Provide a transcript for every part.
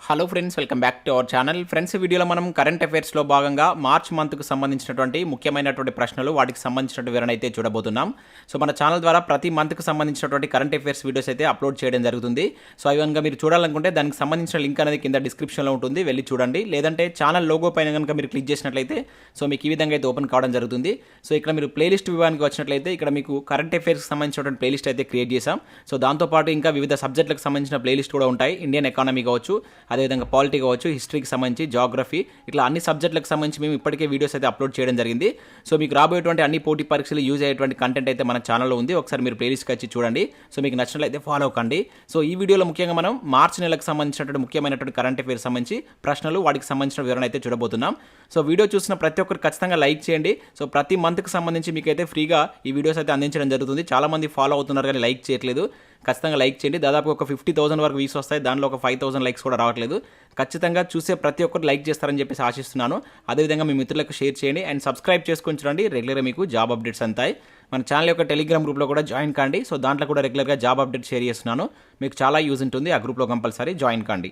Hello friends, welcome back to our channel. Friends, ఈ వీడియోలో మనం కరెంట్ అఫైర్స్లో భాగంగా మార్చ్ మంత్కు సంబంధించినటువంటి ముఖ్యమైనటువంటి ప్రశ్నలు, వాటికి సంబంధించిన వివరణ అయితే చూడబోతున్నాం. సో మన ఛానల్ ద్వారా ప్రతి మంత్కు సంబంధించినటువంటి కరెంట్ అఫైర్స్ వీడియోస్ అయితే అప్లోడ్ చేయడం జరుగుతుంది. సో అవి కనుక మీరు చూడాలనుకుంటే దానికి సంబంధించిన లింక్ అనేది కింద డిస్క్రిప్షన్లో ఉంటుంది, వెళ్ళి చూడండి. లేదంటే ఛానల్ లోగో పైన కనుక మీరు క్లిక్ చేసినట్లయితే సో మీకు ఈ విధంగా అయితే ఓపెన్ కావడం జరుగుతుంది. సో ఇక్కడ మీరు ప్లేలిస్ట్ విభాగానికి వచ్చినట్లయితే ఇక్కడ మీకు కరెంట్ అఫైర్స్కి సంబంధించినటువంటి ప్లేలిస్ట్ అయితే క్రియేట్ చేశాం. సో దాంతోపాటు ఇంకా వివిధ సబ్జెక్టులకు సంబంధించిన ప్లేలిస్ట్ కూడా ఉంటాయి. ఇండియన్ ఎకానమీ కావచ్చు, అదేవిధంగా పాలిటీ కావచ్చు, హిస్టరీకి సంబంధించి, జాగ్రఫీ, ఇట్లా అన్ని సబ్జెక్టులకు సంబంధించి మేము ఇప్పటికే వీడియోస్ అయితే అప్లోడ్ చేయడం జరిగింది. సో మీకు రాబోయేటువంటి అన్ని పోటీ పరీక్షలు యూజ్ అయ్యేటువంటి కంటెంట్ అయితే మన ఛానల్లో ఉంది. ఒకసారి మీరు ప్లేలిస్ట్కి వచ్చి చూడండి. సో మీకు నచ్చినట్లయితే ఫాలో అవ్వండి. సో ఈ వీడియోలో ముఖ్యంగా మనం మార్చి నెలకు సంబంధించినటువంటి ముఖ్యమైనటువంటి కరెంట్ అఫైర్స్ సంబంధించి ప్రశ్నలు, వాటికి సంబంధించిన వివరణ అయితే చూడబోతున్నాం. సో వీడియో చూసిన ప్రతి ఒక్కరు ఖచ్చితంగా లైక్ చేయండి. సో ప్రతి మంత్కి సంబంధించి మీకు అయితే ఫ్రీగా ఈ వీడియోస్ అయితే అందించడం జరుగుతుంది. చాలామంది ఫాలో అవుతున్నారు కానీ లైక్ చేయట్లేదు. ఖచ్చితంగా లైక్ చేయండి. దాదాపు ఒక 50,000 వరకు వ్యూస్ వస్తాయి. దానిలో ఒక 5,000 లైక్స్ కూడా రావట్లేదు. ఖచ్చితంగా చూసే ప్రతి ఒక్కరు లైక్ చేస్తారని చెప్పేసి ఆశిస్తున్నాను. అదేవిధంగా మీ మిత్రులకు షేర్ చేయండి అండ్ సబ్స్క్రైబ్ చేసుకొని చూడండి. రెగ్యులర్గా మీకు జాబ్ అప్డేట్స్ అంతాయి. మన ఛానల్ యొక్క టెలిగ్రామ్ గ్రూప్లో కూడా జాయిన్ కాండి. సో దాంట్లో కూడా రెగ్యులర్గా జాబ్ అప్డేట్ షేర్ చేస్తున్నాను. మీకు చాలా యూజ్ ఉంటుంది. ఆ గ్రూప్లో కంపల్సరీ జాయిన్ కాండి.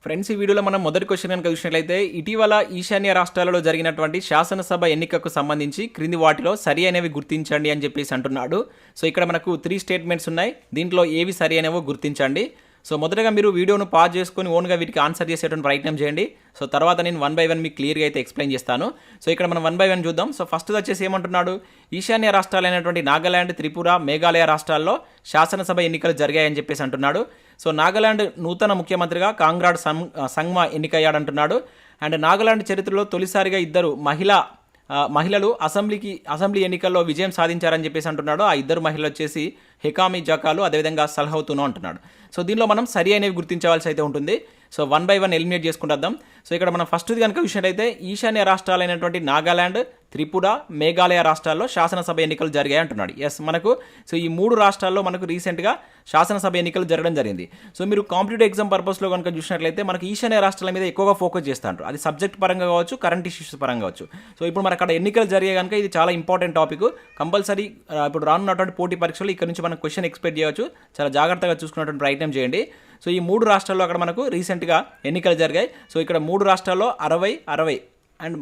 ఫ్రెండ్స్, ఈ వీడియోలో మనం మొదటి క్వశ్చన్ కనుక చూసినట్లయితే, ఇటీవల ఈశాన్య రాష్ట్రాలలో జరిగినటువంటి శాసనసభ ఎన్నికకు సంబంధించి క్రింది వాటిలో సరి అనేవి గుర్తించండి అని చెప్పేసి అంటున్నాడు. సో ఇక్కడ మనకు 3 స్టేట్మెంట్స్ ఉన్నాయి. దీంట్లో ఏవి సరి అనేవో గుర్తించండి. సో మొదటగా మీరు వీడియోను పాజ్ చేసుకొని ఓన్గా వీటికి ఆన్సర్ చేసేటువంటి ప్రయత్నం చేయండి. సో తర్వాత నేను 1 బై 1 మీకు క్లియర్గా అయితే ఎక్స్ప్లెయిన్ చేస్తాను. సో ఇక్కడ మనం 1 బై 1 చూద్దాం. సో ఫస్ట్ వచ్చేసి ఏమంటున్నాడు, ఈశాన్య రాష్ట్రాలైనటువంటి నాగాలాండ్, త్రిపుర, మేఘాలయ రాష్ట్రాల్లో శాసనసభ ఎన్నికలు జరిగాయని చెప్పేసి అంటున్నాడు. సో నాగాలాండ్ నూతన ముఖ్యమంత్రిగా కాంగ్రాడ్ సంగ్మా ఎన్నికయ్యాడంటున్నాడు. అండ్ నాగాలాండ్ చరిత్రలో తొలిసారిగా ఇద్దరు మహిళలు అసెంబ్లీ ఎన్నికల్లో విజయం సాధించారని చెప్పేసి అంటున్నాడు. ఆ ఇద్దరు మహిళలు వచ్చేసి హెకామి జాకాలు, అదేవిధంగా సల్హౌతును అంటున్నాడు. సో దీనిలో మనం సరి అనేవి గుర్తించవలసి అయితే ఉంటుంది. సో 1 బై 1 ఎలిమినేట్ చేసుకుంటాం. సో ఇక్కడ మనం ఫస్ట్ది కనుక చూసినట్లయితే, ఈశాన్య రాష్ట్రాలైనటువంటి నాగాలాండ్, త్రిపుర, మేఘాలయ రాష్ట్రాల్లో శాసనసభ ఎన్నికలు జరిగాయి అంటున్నాడు. ఎస్, మనకు సో ఈ 3 రాష్ట్రాల్లో మనకు రీసెంట్గా శాసనసభ ఎన్నికలు జరగడం జరిగింది. సో మీరు కాంపిటేటివ్ ఎగ్జామ్ పర్పస్లో కనుక చూసినట్లయితే మనకు ఈశాన్య రాష్ట్రాల మీద ఎక్కువగా ఫోకస్ చేస్తారు. అది సబ్జెక్ట్ పరంగా కావచ్చు, కరెంట్ ఇష్యూస్ పరంగా కావచ్చు. సో ఇప్పుడు మన అక్కడ ఎన్నికలు జరిగే కనుక ఇది చాలా ఇంపార్టెంట్ టాపిక్. కంపల్సరీ ఇప్పుడు రానున్నటువంటి పోటీ పరీక్షలు ఇక్కడ నుంచి మనం క్వశ్చన్ ఎక్స్పెక్ట్ చేయవచ్చు. చాలా జాగ్రత్తగా చూసుకున్నటువంటి ప్రయత్నం చేయండి. సో ఈ 3 రాష్ట్రాల్లో అక్కడ మనకు రీసెంట్గా ఎన్నికలు జరిగాయి. సో ఇక్కడ 3 రాష్ట్రాల్లో 60 అండ్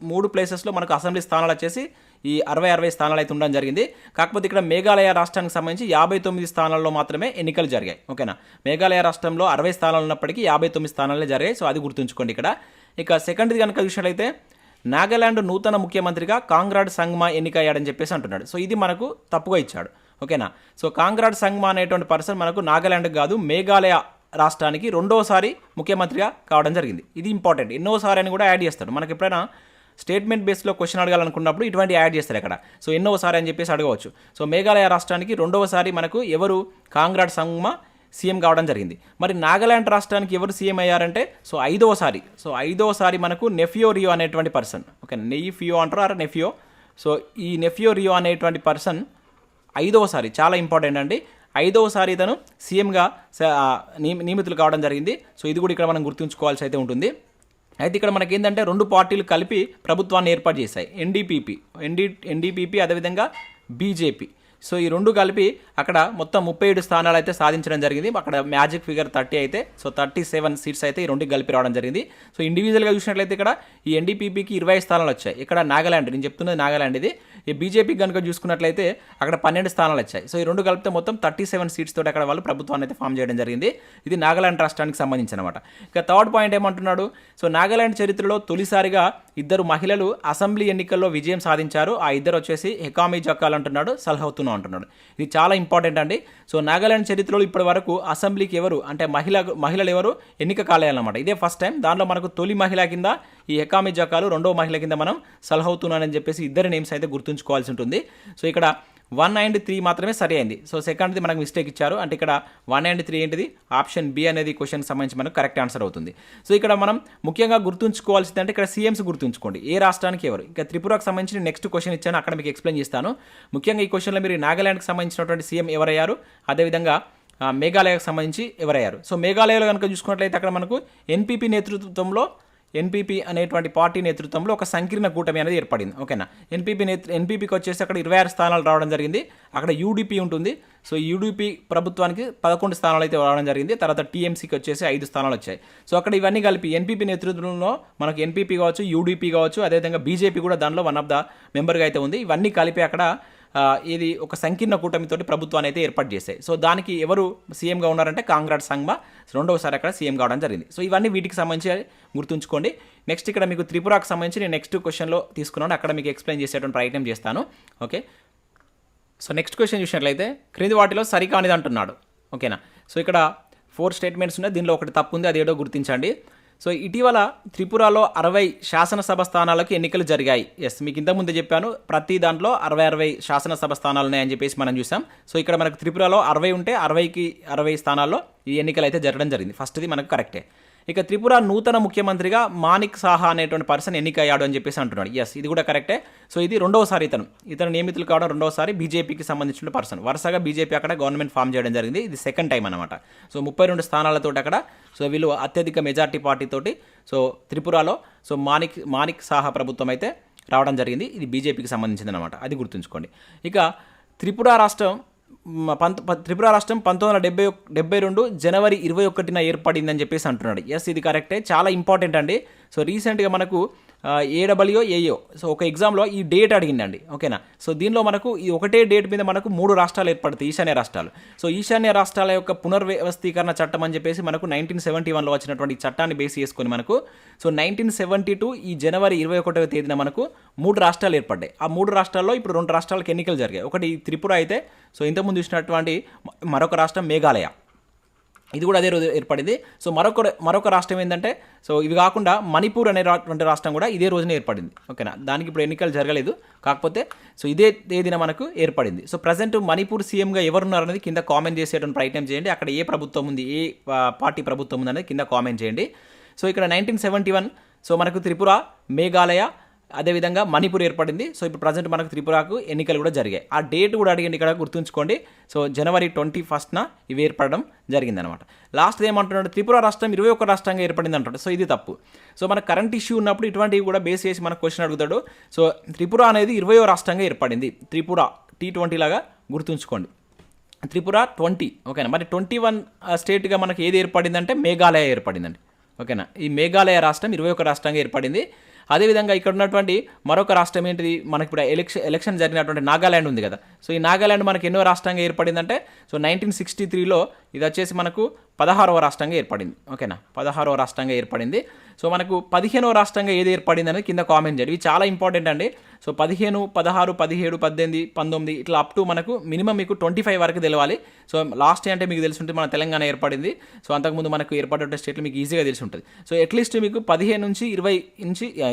మూడు ప్లేసెస్లో మనకు అసెంబ్లీ స్థానాలు వచ్చేసి ఈ 60 స్థానాలు అయితే ఉండడం జరిగింది. కాకపోతే ఇక్కడ మేఘాలయ రాష్ట్రానికి సంబంధించి 59 స్థానాల్లో మాత్రమే ఎన్నికలు జరిగాయి. ఓకేనా, మేఘాలయ రాష్ట్రంలో 60 స్థానాలు ఉన్నప్పటికీ 59 స్థానాలే జరిగాయి. సో అది గుర్తుంచుకోండి ఇక్కడ. ఇక సెకండ్ది కనుక చూసినట్లయితే, నాగాలాండ్ నూతన ముఖ్యమంత్రిగా కాంగ్రాడ్ సంగ్మా ఎన్నికయ్యాడని చెప్పేసి అంటున్నాడు. సో ఇది మనకు తప్పుగా ఇచ్చాడు. ఓకేనా, సో కాంగ్రాడ్ సంగ్మా అనేటువంటి పర్సన్ మనకు నాగాలాండ్ కాదు, మేఘాలయ రాష్ట్రానికి రెండోసారి ముఖ్యమంత్రిగా కావడం జరిగింది. ఇది ఇంపార్టెంట్. ఎన్నోసారి అని కూడా యాడ్ చేస్తాడు. మనకి ఎప్పుడైనా స్టేట్మెంట్ బేస్లో క్వశ్చన్ అడగాలనుకున్నప్పుడు ఇటువంటి యాడ్ చేస్తారు ఇక్కడ. సో ఎన్నోసారి అని చెప్పేసి అడగవచ్చు. సో మేఘాలయ రాష్ట్రానికి రెండవసారి మనకు ఎవరు, కాంగ్రాడ్ సంగ్మా సీఎం కావడం జరిగింది. మరి నాగాలాండ్ రాష్ట్రానికి ఎవరు సీఎం అయ్యారంటే సో ఐదవసారి మనకు నెఫియో రియో అనేటువంటి పర్సన్. ఓకే, నెయిఫియో అంటారు, నెఫియో. సో ఈ నెఫియో రియో అనేటువంటి పర్సన్ 5వసారి, చాలా ఇంపార్టెంట్ అండి, 5వసారి ఇతను సీఎంగా నియమితులు కావడం జరిగింది. సో ఇది కూడా ఇక్కడ మనం గుర్తుంచుకోవాల్సి అయితే ఉంటుంది. అయితే ఇక్కడ మనకి ఏంటంటే 2 పార్టీలు కలిపి ప్రభుత్వాన్ని ఏర్పాటు చేశాయి. ఎన్డీపీపీ అదేవిధంగా బీజేపీ. సో ఈ 2 కలిపి అక్కడ మొత్తం 37 స్థానాలు అయితే సాధించడం జరిగింది. అక్కడ మ్యాజిక్ ఫిగర్ 30 అయితే, సో 37 సీట్స్ అయితే ఈ 2 కలిపి రావడం జరిగింది. సో ఇండివిజువల్గా చూసినట్లయితే ఇక్కడ ఈ ఎన్డీపీపీకి 20 స్థానాలు వచ్చాయి. ఇక్కడ నాగాలాండ్, నేను చెప్తున్నది నాగాలాండ్ ఇది. ఈ బీజేపీకి కనుక చూసుకున్నట్లయితే అక్కడ 12 స్థానాలు వచ్చాయి. సో ఈ 2 కలిపితే మొత్తం 37 సీట్స్ తోటి అక్కడ వాళ్ళు ప్రభుత్వాన్ని అయితే ఫామ్ చేయడం జరిగింది. ఇది నాగాలాండ్ రాష్ట్రానికి సంబంధించి అనమాట. ఇక థర్డ్ పాయింట్ ఏమంటున్నాడు, సో నాగాలాండ్ చరిత్రలో తొలిసారిగా ఇద్దరు మహిళలు అసెంబ్లీ ఎన్నికల్లో విజయం సాధించారు. ఆ ఇద్దరు వచ్చేసి హెకామి జాకాల్ అంటున్నాడు, సల్హౌతును అంటున్నాడు. ఇది చాలా ఇంపార్టెంట్ అండి. సో నాగాలాండ్ చరిత్రలో ఇప్పటి వరకు అసెంబ్లీకి ఎవరు అంటే మహిళలు ఎవరు ఎన్నిక కాలేయాలన్నమాట. ఇదే ఫస్ట్ టైం. దానిలో మనకు తొలి మహిళ కింద ఈ హెకామి జాకాలు, రెండవ మహిళ కింద మనం సల్హౌతును అని చెప్పేసి ఇద్దరి నేమ్స్ అయితే గుర్తుంచుకోవాల్సి ఉంటుంది. సో ఇక్కడ 1 and 3 మాత్రమే సరి అయింది. సో సెకండ్ది మనకు మిస్టేక్ ఇచ్చారు. అంటే ఇక్కడ 1 and 3 ఏంటిది, ఆప్షన్ బి అనేది క్వశ్చన్కి సంబంధించి మనకు కరెక్ట్ ఆన్సర్ అవుతుంది. సో ఇక్కడ మనం ముఖ్యంగా గుర్తుంచుకోవాల్సింది అంటే ఇక్కడ సీఎంస్ గుర్తుంచుకోండి, ఏ రాష్ట్రానికి ఎవరు. ఇంకా త్రిపురకు సంబంధించి నెక్స్ట్ క్వశ్చన్ ఇచ్చాను, అక్కడ మీకు ఎక్స్ప్లెయిన్ చేస్తాను. ముఖ్యంగా ఈ క్వశ్చన్లో మీరు నాగాలాండ్కి సంబంధించినటువంటి సీఎం ఎవరయ్యారు, అదేవిధంగా మేఘాలయకు సంబంధించి ఎవరయ్యారు. సో మేఘాలయలో కనుక చూసుకున్నట్లయితే అక్కడ మనకు ఎన్పీపీ నేతృత్వంలో ఎన్పీపీ అనేటువంటి పార్టీ నేతృత్వంలో ఒక సంకీర్ణ కూటమి అనేది ఏర్పడింది. ఓకేనా, ఎన్పీపీకి వచ్చేసి అక్కడ 26 స్థానాలు రావడం జరిగింది. అక్కడ యూడీపీ ఉంటుంది. సో యూడీపీ ప్రభుత్వానికి 11 స్థానాలు అయితే రావడం జరిగింది. తర్వాత టీఎంసీకి వచ్చేసి 5 స్థానాలు వచ్చాయి. సో అక్కడ ఇవన్నీ కలిపి ఎన్పీపీ నేతృత్వంలో మనకు ఎన్పీపీ కావచ్చు, యూడీపీ కావచ్చు, అదేవిధంగా బీజేపీ కూడా దానిలో వన్ ఆఫ్ ద మెంబర్గా అయితే ఉంది. ఇవన్నీ కలిపి అక్కడ ఇది ఒక సంకీర్ణ కూటమితోటి ప్రభుత్వాన్ని అయితే ఏర్పాటు చేశాయి. సో దానికి ఎవరు సీఎంగా ఉన్నారంటే కాంగ్రాట్ సంగ్మా రెండవసారి అక్కడ సీఎం కావడం జరిగింది. సో ఇవన్నీ వీటికి సంబంధించి గుర్తుంచుకోండి. నెక్స్ట్ ఇక్కడ మీకు త్రిపురాకు సంబంధించి నేను నెక్స్ట్ క్వశ్చన్లో తీసుకున్నాను, అక్కడ మీకు ఎక్స్ప్లెయిన్ చేసేటువంటి ప్రయత్నం చేస్తాను. ఓకే, సో నెక్స్ట్ క్వశ్చన్ చూసినట్లయితే క్రింది వాటిలో సరికానిది అంటున్నాడు. ఓకేనా, సో ఇక్కడ 4 స్టేట్మెంట్స్ ఉన్నాయి. దీనిలో ఒకటి తప్పు ఉంది, అదేదో గుర్తించండి. సో ఇటీవల త్రిపురలో 60 శాసనసభ స్థానాలకు ఎన్నికలు జరిగాయి. ఎస్, మీకు ఇంతకుముందు చెప్పాను, ప్రతి దాంట్లో 60 శాసనసభ స్థానాలు ఉన్నాయని చెప్పేసి మనం చూసాం. సో ఇక్కడ మనకు త్రిపురలో 60 ఉంటే 60కి 60 స్థానాల్లో ఈ ఎన్నికలు అయితే జరగడం జరిగింది. ఫస్ట్ది మనకు కరెక్టే. ఇక త్రిపుర నూతన ముఖ్యమంత్రిగా మాణిక్ సాహా అనేటువంటి పర్సన్ ఎన్నికయ్యాడు అని చెప్పేసి అంటున్నాడు. ఎస్, ఇది కూడా కరెక్టే. సో ఇది రెండవసారి ఇతను నియమితులు కావడం రెండవసారి బీజేపీకి సంబంధించిన పర్సన్. వరుసగా బీజేపీ అక్కడ గవర్నమెంట్ ఫామ్ చేయడం జరిగింది. ఇది సెకండ్ టైం అనమాట. సో 32 స్థానాలతో అక్కడ సో వీళ్ళు అత్యధిక మెజార్టీ పార్టీతోటి సో త్రిపురలో సో మాణిక్ సాహా ప్రభుత్వం అయితే రావడం జరిగింది. ఇది బీజేపీకి సంబంధించింది అనమాట, అది గుర్తుంచుకోండి. ఇక త్రిపుర రాష్ట్రం 1972 జనవరి 21న ఏర్పడిందని చెప్పేసి అంటున్నాడు. ఎస్, ఇది కరెక్టే, చాలా ఇంపార్టెంట్ అండి. సో రీసెంట్గా మనకు ఏడబ్ల్యూఓ ఏఓ సో ఒక ఎగ్జామ్లో ఈ డేట్ అడిగిందండి. ఓకేనా, సో దీనిలో మనకు ఈ ఒకటే డేట్ మీద మనకు 3 రాష్ట్రాలు ఏర్పడతాయి, ఈశాన్య రాష్ట్రాలు. సో ఈశాన్య రాష్ట్రాల యొక్క పునర్వ్యవస్థీకరణ చట్టం అని చెప్పేసి మనకు 1971లో వచ్చినటువంటి చట్టాన్ని బేస్ చేసుకొని మనకు సో 1972 ఈ జనవరి 21వ తేదీన మనకు 3 రాష్ట్రాలు ఏర్పడ్డాయి. ఆ 3 రాష్ట్రాల్లో ఇప్పుడు 2 రాష్ట్రాలకు ఎన్నికలు జరిగాయి. ఒకటి త్రిపుర అయితే, సో ఇంతకుముందు చూసినటువంటి మరొక రాష్ట్రం మేఘాలయ, ఇది కూడా అదే రోజు ఏర్పడింది. సో మరొక రాష్ట్రం ఏంటంటే సో ఇవి కాకుండా మణిపూర్ అనేటువంటి రాష్ట్రం కూడా ఇదే రోజున ఏర్పడింది. ఓకేనా, దానికి ఇప్పుడు ఎన్నికలు జరగలేదు, కాకపోతే సో ఇదే తేదీన మనకు ఏర్పడింది. సో ప్రజెంట్ మణిపూర్ సీఎంగా ఎవరున్నారు అనేది కింద కామెంట్ చేసేటువంటి ప్రయత్నం చేయండి. అక్కడ ఏ ప్రభుత్వం ఉంది, ఏ పార్టీ ప్రభుత్వం ఉంది అనేది కింద కామెంట్ చేయండి. సో ఇక్కడ 1971 సో మనకు త్రిపుర, మేఘాలయ, అదేవిధంగా మణిపూర్ ఏర్పడింది. సో ఇప్పుడు ప్రజెంట్ మనకు త్రిపురకు ఎన్నికలు కూడా జరిగాయి. ఆ డేట్ కూడా అడిగండి, ఇక్కడ గుర్తుంచుకోండి. సో జనవరి 21న ఇవి ఏర్పడడం జరిగిందనమాట. లాస్ట్ ఏమంటున్నాడు, త్రిపుర రాష్ట్రం 21 రాష్ట్రంగా ఏర్పడింది అంటాడు. సో ఇది తప్పు. సో మన కరెంట్ ఇష్యూ ఉన్నప్పుడు ఇటువంటివి కూడా బేస్ చేసి మనకు క్వశ్చన్ అడుగుతాడు. సో త్రిపుర అనేది 20వ రాష్ట్రంగా ఏర్పడింది. త్రిపుర T20 లాగా గుర్తుంచుకోండి. త్రిపుర 20. ఓకేనా, మరి 21 స్టేట్గా మనకి ఏది ఏర్పడిందంటే మేఘాలయ ఏర్పడిందండి. ఓకేనా, ఈ మేఘాలయ రాష్ట్రం 21 రాష్ట్రంగా ఏర్పడింది. అదేవిధంగా ఇక్కడ ఉన్నటువంటి మరొక రాష్ట్రం ఏంటిది, మనకి ఇప్పుడు ఎలక్షన్ జరిగినటువంటి నాగాల్యాండ్ ఉంది కదా. సో ఈ నాగాల్యాండ్ మనకి ఎన్నో రాష్ట్రంగా ఏర్పడిందంటే సో 1963లో ఇది వచ్చేసి మనకు 16వ రాష్ట్రంగా ఏర్పడింది. ఓకేనా, 16వ రాష్ట్రంగా ఏర్పడింది. సో మనకు 15వ రాష్ట్రంగా ఏది ఏర్పడింది అనేది కింద కామెంట్ చేయండి. ఇవి చాలా ఇంపార్టెంట్ అండి. సో 15, 16, 17, 18, 19 ఇట్లా అప్ టు మనకు మినిమం మీకు 25 వరకు తెలవాలి. సో లాస్ట్ అంటే మీకు తెలిసి ఉంటుంది మన తెలంగాణ ఏర్పడింది. సో అంతకుముందు మనకు ఏర్పడే స్టేట్లు మీకు ఈజీగా తెలిసి ఉంటుంది. సో అట్లీస్ట్ మీకు 15 నుంచి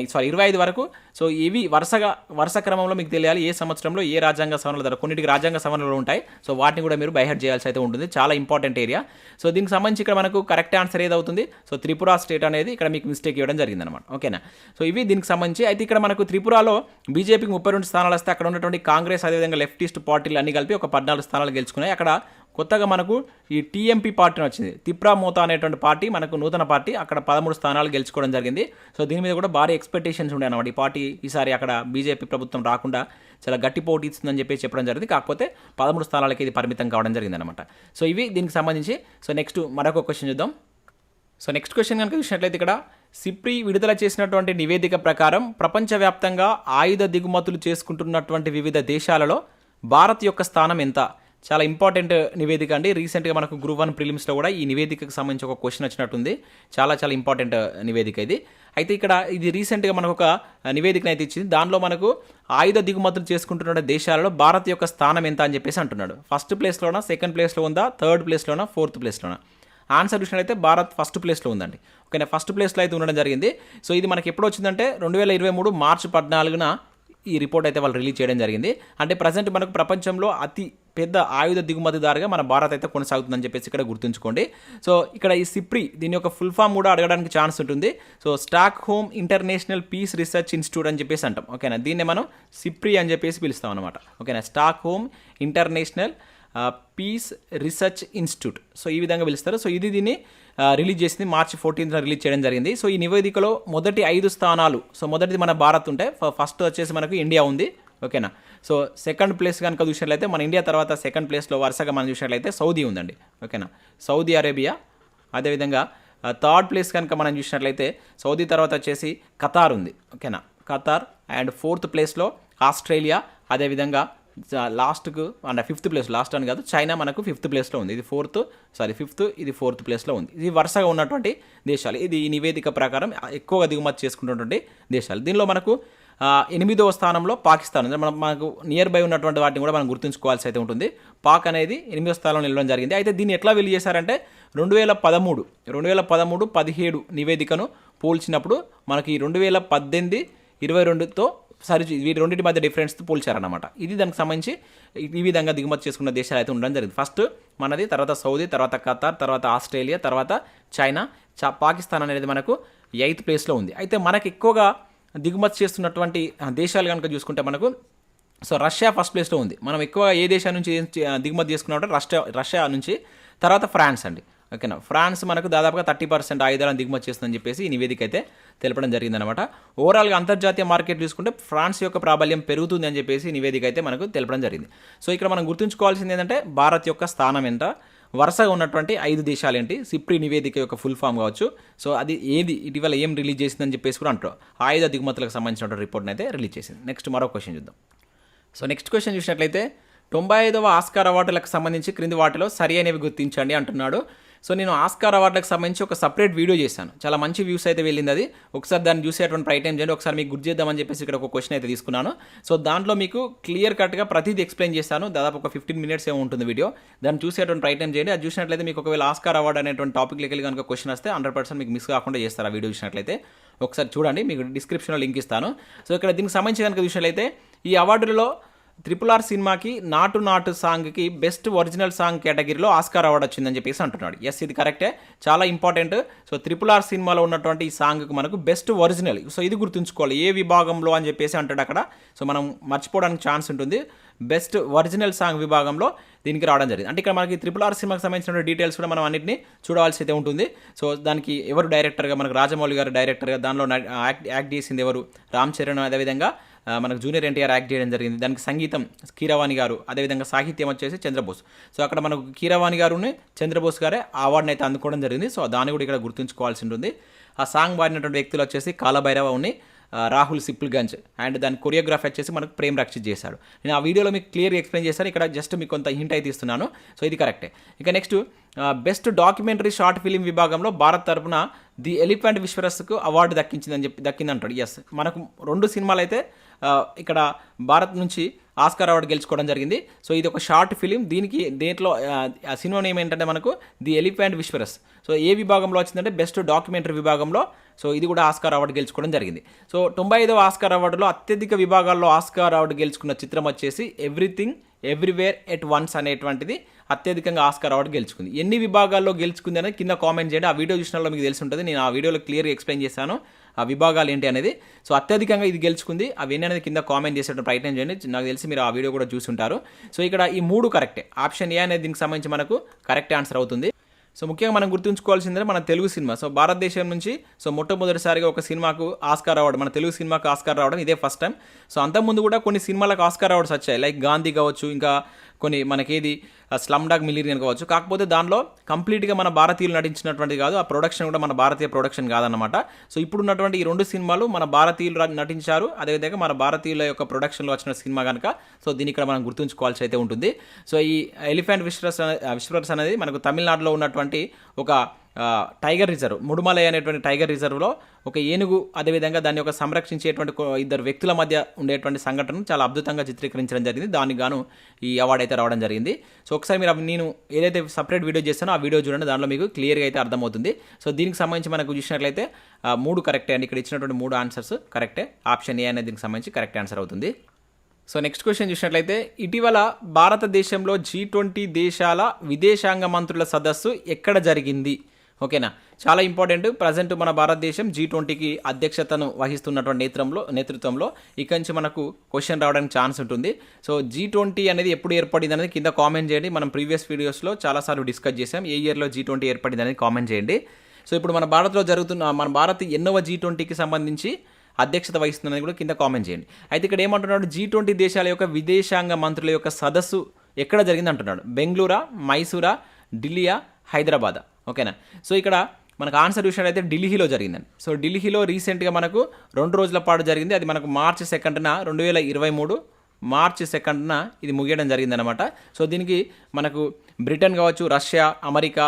25 వరకు సో ఇవి వరుస క్రమంలో మీకు తెలియాలి ఏ సంవత్సరంలో ఏ రాజ్యాంగ సవరణలు జరుగుతాయి. కొన్నిటికి రాజ్యాంగ సవరణలు ఉంటాయి. సో వాటిని కూడా మీరు బైహెడ్ చేయాల్సి అయితే ఉంటుంది. చాలా ఇంపార్టెంట్ ఏరియా. సో దీనికి సంబంధించి ఇక్కడ మనకు కరెక్ట్ ఆన్సర్ ఏదవుతుంది, సో త్రిపుర స్టేట్ అనేది ఇక్కడ మీకు మిస్టేక్ ఇవ్వడం జరిగిందనమాట. ఓకేనా, సో ఇవి దీనికి సంబంధించి. అయితే ఇక్కడ మనకు త్రిపురలో బీజేపీకి 32 స్థానాలు వస్తే అక్కడ ఉన్నటువంటి కాంగ్రెస్ అదేవిధంగా లెఫ్టిస్ట్ పార్టీలు అన్ని కలిపి ఒక 14 స్థానాలు గెలుచుకున్నాయి. అక్కడ కొత్తగా మనకు ఈ టీఎంపీ పార్టీని వచ్చింది, తిప్రా మోతా అనేటువంటి పార్టీ మనకు నూతన పార్టీ, అక్కడ 13 స్థానాలు గెలుచుకోవడం జరిగింది. సో దీని మీద కూడా భారీ ఎక్స్పెక్టేషన్స్ ఉండే అన్నమాట. ఈ పార్టీ ఈసారి అక్కడ బీజేపీ ప్రభుత్వం రాకుండా చాలా గట్టి పోటీ ఇస్తుందని చెప్పి చెప్పడం జరిగింది. కాకపోతే 13 స్థానాలకి ఇది పరిమితం కావడం జరిగిందనమాట. సో ఇవి దీనికి సంబంధించి. సో నెక్స్ట్ మరొక క్వశ్చన్ చూద్దాం. సో నెక్స్ట్ క్వశ్చన్ కనుక చూసినట్లయితే ఇక్కడ సిప్రి విడుదల చేసినటువంటి నివేదిక ప్రకారం ప్రపంచవ్యాప్తంగా ఆయుధ దిగుమతులు చేసుకుంటున్నటువంటి వివిధ దేశాలలో భారత్ యొక్క స్థానం ఎంత? చాలా ఇంపార్టెంట్ నివేదిక అండి. రీసెంట్గా మనకు గ్రూప్ 1 ప్రిలిమ్స్లో కూడా ఈ నివేదికకు సంబంధించి ఒక క్వశ్చన్ వచ్చినట్టుంది. చాలా ఇంపార్టెంట్ నివేదిక ఇది. అయితే ఇక్కడ ఇది రీసెంట్గా మనకు ఒక నివేదికను అయితే ఇచ్చింది. దానిలో మనకు ఆయుధ దిగుమతులు చేసుకుంటున్న దేశాలలో భారత్ యొక్క స్థానం ఎంత అని చెప్పేసి అంటున్నాడు. ఫస్ట్ ప్లేస్లోనా, సెకండ్ ప్లేస్లో ఉందా, థర్డ్ ప్లేస్లోనా, ఫోర్త్ ప్లేస్లోనా? ఆన్సర్ చూసినట్లయితే భారత్ ఫస్ట్ ప్లేస్లో ఉందండి. ఓకేనా, ఫస్ట్ ప్లేస్లో అయితే ఉండడం జరిగింది. సో ఇది మనకి ఎప్పుడు వచ్చిందంటే 2023 మార్చి 14న ఈ రిపోర్ట్ అయితే వాళ్ళు రిలీజ్ చేయడం జరిగింది. అంటే ప్రజెంట్ మనకు ప్రపంచంలో అతి పెద్ద ఆయుధ దిగుమతిదారుగా మన భారత్ అయితే కొనసాగుతుందని చెప్పేసి ఇక్కడ గుర్తుంచుకోండి. సో ఇక్కడ ఈ సిప్రి దీని యొక్క ఫుల్ ఫామ్ కూడా అడగడానికి ఛాన్స్ ఉంటుంది. So Stockholm International Peace Research Institute అని చెప్పేసి అంటాం. ఓకేనా, దీన్ని మనం సిప్రి అని చెప్పేసి పిలుస్తాం అనమాట. ఓకేనా, Stockholm International Peace Research Institute. So ఈ విధంగా పిలుస్తారు. సో ఇది దీన్ని రిలీజ్ చేసింది మార్చి 14th రిలీజ్ చేయడం జరిగింది. సో ఈ నివేదికలో మొదటి 5 స్థానాలు, సో మొదటిది మన భారత్ ఉంటే ఫస్ట్ వచ్చేసి మనకు ఇండియా ఉంది, ఓకేనా. సో సెకండ్ ప్లేస్ కనుక చూసినట్లయితే మన ఇండియా తర్వాత సెకండ్ ప్లేస్లో వరుసగా మనం చూసినట్లయితే సౌదీ ఉందండి, ఓకేనా, సౌదీ అరేబియా. అదేవిధంగా థర్డ్ ప్లేస్ కనుక మనం చూసినట్లయితే సౌదీ తర్వాత వచ్చేసి ఖతార్ ఉంది, ఓకేనా, ఖతార్. అండ్ ఫోర్త్ ప్లేస్లో ఆస్ట్రేలియా. అదేవిధంగా లాస్ట్కు అంటే ఫిఫ్త్ ప్లేస్, లాస్ట్ అని కాదు, చైనా మనకు ఫిఫ్త్ ప్లేస్లో ఉంది. ఇది ఫిఫ్త్, ఇది ఫోర్త్ ప్లేస్లో ఉంది. ఇది వరుసగా ఉన్నటువంటి దేశాలు. ఇది ఈ నివేదిక ప్రకారం ఎక్కువగా దిగుమతి చేసుకుంటున్నటువంటి దేశాలు. దీనిలో మనకు 8వ స్థానంలో పాకిస్తాన్ ఉంది. మనకు నియర్ బై ఉన్నటువంటి వాటిని కూడా మనం గుర్తుంచుకోవాల్సి అయితే ఉంటుంది. పాక్ అనేది 8వ స్థానంలో నిలవడం జరిగింది. అయితే దీన్ని ఎట్లా వీలు చేశారంటే 2013-17 నివేదికను పోల్చినప్పుడు మనకి 2018, 22తో వీటి రెండింటి మధ్య డిఫరెన్స్ పోల్చారన్నమాట. ఇది దానికి సంబంధించి ఈ విధంగా దిగుమతి చేసుకున్న దేశాలు అయితే ఉండడం జరిగింది. ఫస్ట్ మనది, తర్వాత సౌదీ, తర్వాత ఖతార్, తర్వాత ఆస్ట్రేలియా, తర్వాత చైనా. పాకిస్తాన్ అనేది మనకు 8th ప్లేస్లో ఉంది. అయితే మనకు ఎక్కువగా దిగుమతి చేస్తున్నటువంటి దేశాలు కనుక చూసుకుంటే మనకు రష్యా ఫస్ట్ ప్లేస్లో ఉంది. మనం ఎక్కువగా ఏ దేశం నుంచి దిగుమతి చేసుకున్నామంటే రష్యా నుంచి, తర్వాత ఫ్రాన్స్ అండి, ఓకేనా. ఫ్రాన్స్ మనకు దాదాపుగా 30% ఆయుధాలను దిగుమతి చేస్తుందని చెప్పేసి ఈ నివేదిక అయితే తెలపడం జరిగిందనమాట. ఓవరాల్గా అంతర్జాతీయ మార్కెట్ చూసుకుంటే ఫ్రాన్స్ యొక్క ప్రాబల్యం పెరుగుతుంది అని చెప్పేసి ఈ నివేదిక అయితే మనకు తెలపడం జరిగింది. సో ఇక్కడ మనం గుర్తుంచుకోవాల్సింది ఏంటంటే భారత్ యొక్క స్థానం ఎంత, వరుసగా ఉన్నటువంటి 5 దేశాలు ఏంటి, సిప్రి నివేదిక యొక్క ఫుల్ ఫామ్ కావచ్చు. సో అది ఏది ఇటీవల ఏం రిలీజ్ చేసిందని చెప్పేసి కూడా అంటారు. ఆయుధ దిగుమతులకు సంబంధించిన రిపోర్ట్ని అయితే రిలీజ్ చేసింది. నెక్స్ట్ మరో క్వశ్చన్ చూద్దాం. సో నెక్స్ట్ క్వశ్చన్ చూసినట్లయితే 95వ ఆస్కార్ అవార్డులకు సంబంధించి క్రింది వాటిలో సరి అయినవి గుర్తించండి అంటున్నాడు. సో నేను ఆస్కార్ అవార్డులకు సంబంధించి ఒక సపరేట్ వీడియో చేశాను, చాలా మంచి వ్యూస్ అయితే వెళ్ళింది. అది ఒకసారి దాన్ని చూసేటువంటి ప్రయత్నం చేయండి. ఒకసారి మీకు గుర్తు చేద్దామని చెప్పేసి ఇక్కడ ఒక క్వశ్చన్ అయితే తీసుకున్నాను. సో దాంట్లో మీకు క్లియర్ కట్గా ప్రతిదీ ఎక్స్ప్లెయిన్ చేస్తాను. దాదాపు ఒక 15 minutes ఏమో ఉంటుంది వీడియో. దాన్ని చూసేటువంటి ప్రయత్నం చేయండి. అది చూసినట్లయితే మీకు ఒకవేళ ఆస్కార్ అవార్డు అనేటువంటి టాపిక్కి వెళ్ళి కనుక క్వశ్చన్ వస్తే 100% మీకు మిస్ కాకుండా చేస్తారు. ఆ వీడియో చూసినట్లయితే ఒకసారి చూడండి, మీకు డిస్క్రిప్షన్లో లింక్ ఇస్తాను. సో ఇక్కడ దీనికి సంబంధించి కనుక చూసినట్లయితే ఈ అవార్డులలో RRR సినిమాకి నాటు సాంగ్కి బెస్ట్ ఒరిజినల్ సాంగ్ కేటగిరీలో ఆస్కార్ అవార్డు వచ్చిందని చెప్పేసి అంటున్నాడు. ఎస్, ఇది కరెక్టే, చాలా ఇంపార్టెంట్. సో RRR సినిమాలో ఉన్నటువంటి ఈ సాంగ్కి మనకు బెస్ట్ ఒరిజినల్, సో ఇది గుర్తుంచుకోవాలి ఏ విభాగంలో అని చెప్పేసి అంటాడు అక్కడ. సో మనం మర్చిపోవడానికి ఛాన్స్ ఉంటుంది. బెస్ట్ ఒరిజినల్ సాంగ్ విభాగంలో దీనికి రావడం జరిగింది. అంటే ఇక్కడ మనకి RRR సినిమాకి సంబంధించిన డీటెయిల్స్ కూడా మనం అన్నింటినీ చూడవలసి అయితే ఉంటుంది. సో దానికి ఎవరు డైరెక్టర్గా, మనకు రాజమౌళి గారు డైరెక్టర్గా, దానిలో యాక్ట్ చేసింది ఎవరు, రామ్ చరణ్, అదేవిధంగా మనకు జూనియర్ ఎన్టీఆర్ యాక్ట్ చేయడం జరిగింది. దానికి సంగీతం కీరవాణి గారు, అదేవిధంగా సాహిత్యం వచ్చేసి చంద్రబోస్. సో అక్కడ మనకు కీరవాణి గారుని చంద్రబోస్ గారే ఆ అవార్డుని అయితే అందుకోవడం జరిగింది. సో దాన్ని కూడా ఇక్కడ గుర్తుంచుకోవాల్సి ఉంటుంది. ఆ సాంగ్ పాడినటువంటి వ్యక్తులు వచ్చేసి కాలభైరవ ఉన్ని, రాహుల్ సిప్ల్గంజ్, అండ్ దాని కొరియోగ్రఫీ వచ్చేసి మనకు ప్రేమ్ రక్షిత్ చేశాడు. నేను ఆ వీడియోలో మీకు క్లియర్గా ఎక్స్ప్లెయిన్ చేశాను. ఇక్కడ జస్ట్ మీకు కొంత హింట్ అయితే ఇస్తున్నాను. సో ఇది కరెక్టే. ఇక next best documentary short film విభాగంలో భారత్ తరపున ది ఎలిఫెంట్ విశ్వరస్కు అవార్డు దక్కిందంటాడు. ఎస్, మనకు 2 సినిమాలు అయితే ఇక్కడ భారత్ నుంచి ఆస్కార్ అవార్డు గెలుచుకోవడం జరిగింది. సో ఇది ఒక షార్ట్ ఫిలిం. దేంట్లో ఆ సినిమా నేమ్ ఏంటంటే మనకు ది ఎలిఫెంట్ విశ్వరస్. సో ఏ విభాగంలో వచ్చిందంటే బెస్ట్ డాక్యుమెంటరీ విభాగంలో. సో ఇది కూడా ఆస్కార్ అవార్డు గెలుచుకోవడం జరిగింది. సో 95వ ఆస్కార్ అవార్డులో అత్యధిక విభాగాల్లో ఆస్కార్ అవార్డు గెలుచుకున్న చిత్రం వచ్చేసి ఎవ్రీథింగ్ ఎవ్రీవేర్ ఎట్ వన్స్ అనేటువంటిది అత్యధికంగా ఆస్కార్ అవార్డు గెలుచుకుంది. ఎన్ని విభాగాల్లో గెలుచుకుంది అనేది కింద కామెంట్ చేయండి. ఆ వీడియో చూసినలో మీకు తెలిసి ఉంటుంది. నేను ఆ వీడియోలో క్లియర్గా ఎక్స్ప్లెయిన్ చేశాను ఆ విభాగాలు ఏంటి అనేది. సో అత్యధికంగా ఇది గెలుచుకుంది. అవి ఏంటి అనేది కింద కామెంట్ చేసేటువంటి ప్రయత్నం చేయండి. నాకు తెలిసి మీరు ఆ వీడియో కూడా చూసి ఉంటారు. సో ఇక్కడ ఈ 3 కరెక్టే. ఆప్షన్ ఏ అనేది దీనికి సంబంధించి మనకు కరెక్ట్ ఆన్సర్ అవుతుంది. సో ముఖ్యంగా మనం గుర్తుంచుకోవాల్సిందే మన తెలుగు సినిమా. సో భారతదేశం నుంచి మొట్టమొదటిసారిగా ఒక సినిమాకు ఆస్కార్ అవార్డు, మన తెలుగు సినిమాకు ఆస్కార్ రావడం ఇదే ఫస్ట్ టైం. సో అంతకుముందు కూడా కొన్ని సినిమాలకు ఆస్కార్ అవార్డ్స్ వచ్చాయి, లైక్ గాంధీ కావచ్చు, ఇంకా కొన్ని మనకేది స్లమ్ డాగ్ మిలియనియర్ కావచ్చు. కాకపోతే దానిలో కంప్లీట్గా మన భారతీయులు నటించినటువంటిది కాదు, ఆ ప్రొడక్షన్ కూడా మన భారతీయ ప్రొడక్షన్ కాదన్నమాట. సో ఇప్పుడున్నటువంటి ఈ 2 సినిమాలు మన భారతీయులు నటించారు, అదేవిధంగా మన భారతీయుల యొక్క ప్రొడక్షన్లో వచ్చిన సినిమా కనుక సో దీన్ని ఇక్కడ మనం గుర్తుంచుకోవాల్సి అయితే ఉంటుంది. సో ఈ ఎలిఫెంట్ విశ్వరస్ అనేది మనకు తమిళనాడులో ఉన్నటువంటి ఒక టైగర్ రిజర్వ్, ముడుమలై అనేటువంటి టైగర్ రిజర్వ్లో ఒక ఏనుగు, అదేవిధంగా దాన్ని ఒక సంరక్షించేటువంటి 2 వ్యక్తుల మధ్య ఉండేటువంటి సంఘటనను చాలా అద్భుతంగా చిత్రీకరించడం జరిగింది. దానికి గాను ఈ అవార్డు అయితే రావడం జరిగింది. సో ఒకసారి మీరు నేను ఏదైతే సపరేట్ వీడియో చేస్తానో ఆ వీడియో చూడండి, దానిలో మీకు క్లియర్గా అయితే అర్థమవుతుంది. సో దీనికి సంబంధించి మనకు చూసినట్లయితే 3 కరెక్టే అండి. ఇక్కడ ఇచ్చినటువంటి 3 ఆన్సర్స్ కరెక్టే. ఆప్షన్ ఏ అనేది దీనికి సంబంధించి కరెక్ట్ ఆన్సర్ అవుతుంది. సో నెక్స్ట్ క్వశ్చన్ చూసినట్లయితే ఇటీవల భారతదేశంలో G20 దేశాల విదేశాంగ మంత్రుల సదస్సు ఎక్కడ జరిగింది? ఓకేనా. చాలా ఇంపార్టెంట్. ప్రజెంట్ మన భారతదేశం G20కి అధ్యక్షతను వహిస్తున్నటువంటి నేతృత్వంలో ఇక్కడి నుంచి మనకు క్వశ్చన్ రావడానికి ఛాన్స్ ఉంటుంది. సో G20 అనేది ఎప్పుడు ఏర్పడింది అనేది కింద కామెంట్ చేయండి. మనం ప్రీవియస్ వీడియోస్లో చాలాసార్లు డిస్కస్ చేసాం. ఏ ఇయర్లో G20 ఏర్పడింది అనేది కామెంట్ చేయండి. సో ఇప్పుడు మన భారత్ ఎన్నవ G20కి సంబంధించి అధ్యక్షత వహిస్తుందని కూడా కింద కామెంట్ చేయండి. అయితే ఇక్కడ ఏమంటున్నాడు, G20 దేశాల యొక్క విదేశాంగ మంత్రుల యొక్క సదస్సు ఎక్కడ జరిగింది అంటున్నాడు. బెంగళూరా, మైసూరా, ఢిల్లీయా, హైదరాబాదా. ఓకేనా. సో ఇక్కడ మనకు ఆన్సర్ చూసినట్లయితే ఢిల్లీలో జరిగిందండి. సో ఢిల్లీలో రీసెంట్గా మనకు 2 రోజుల పాటు జరిగింది. అది మనకు మార్చి 2న 2023 మార్చి 2న ఇది ముగియడం జరిగిందనమాట. సో దీనికి మనకు బ్రిటన్ కావచ్చు, రష్యా, అమెరికా,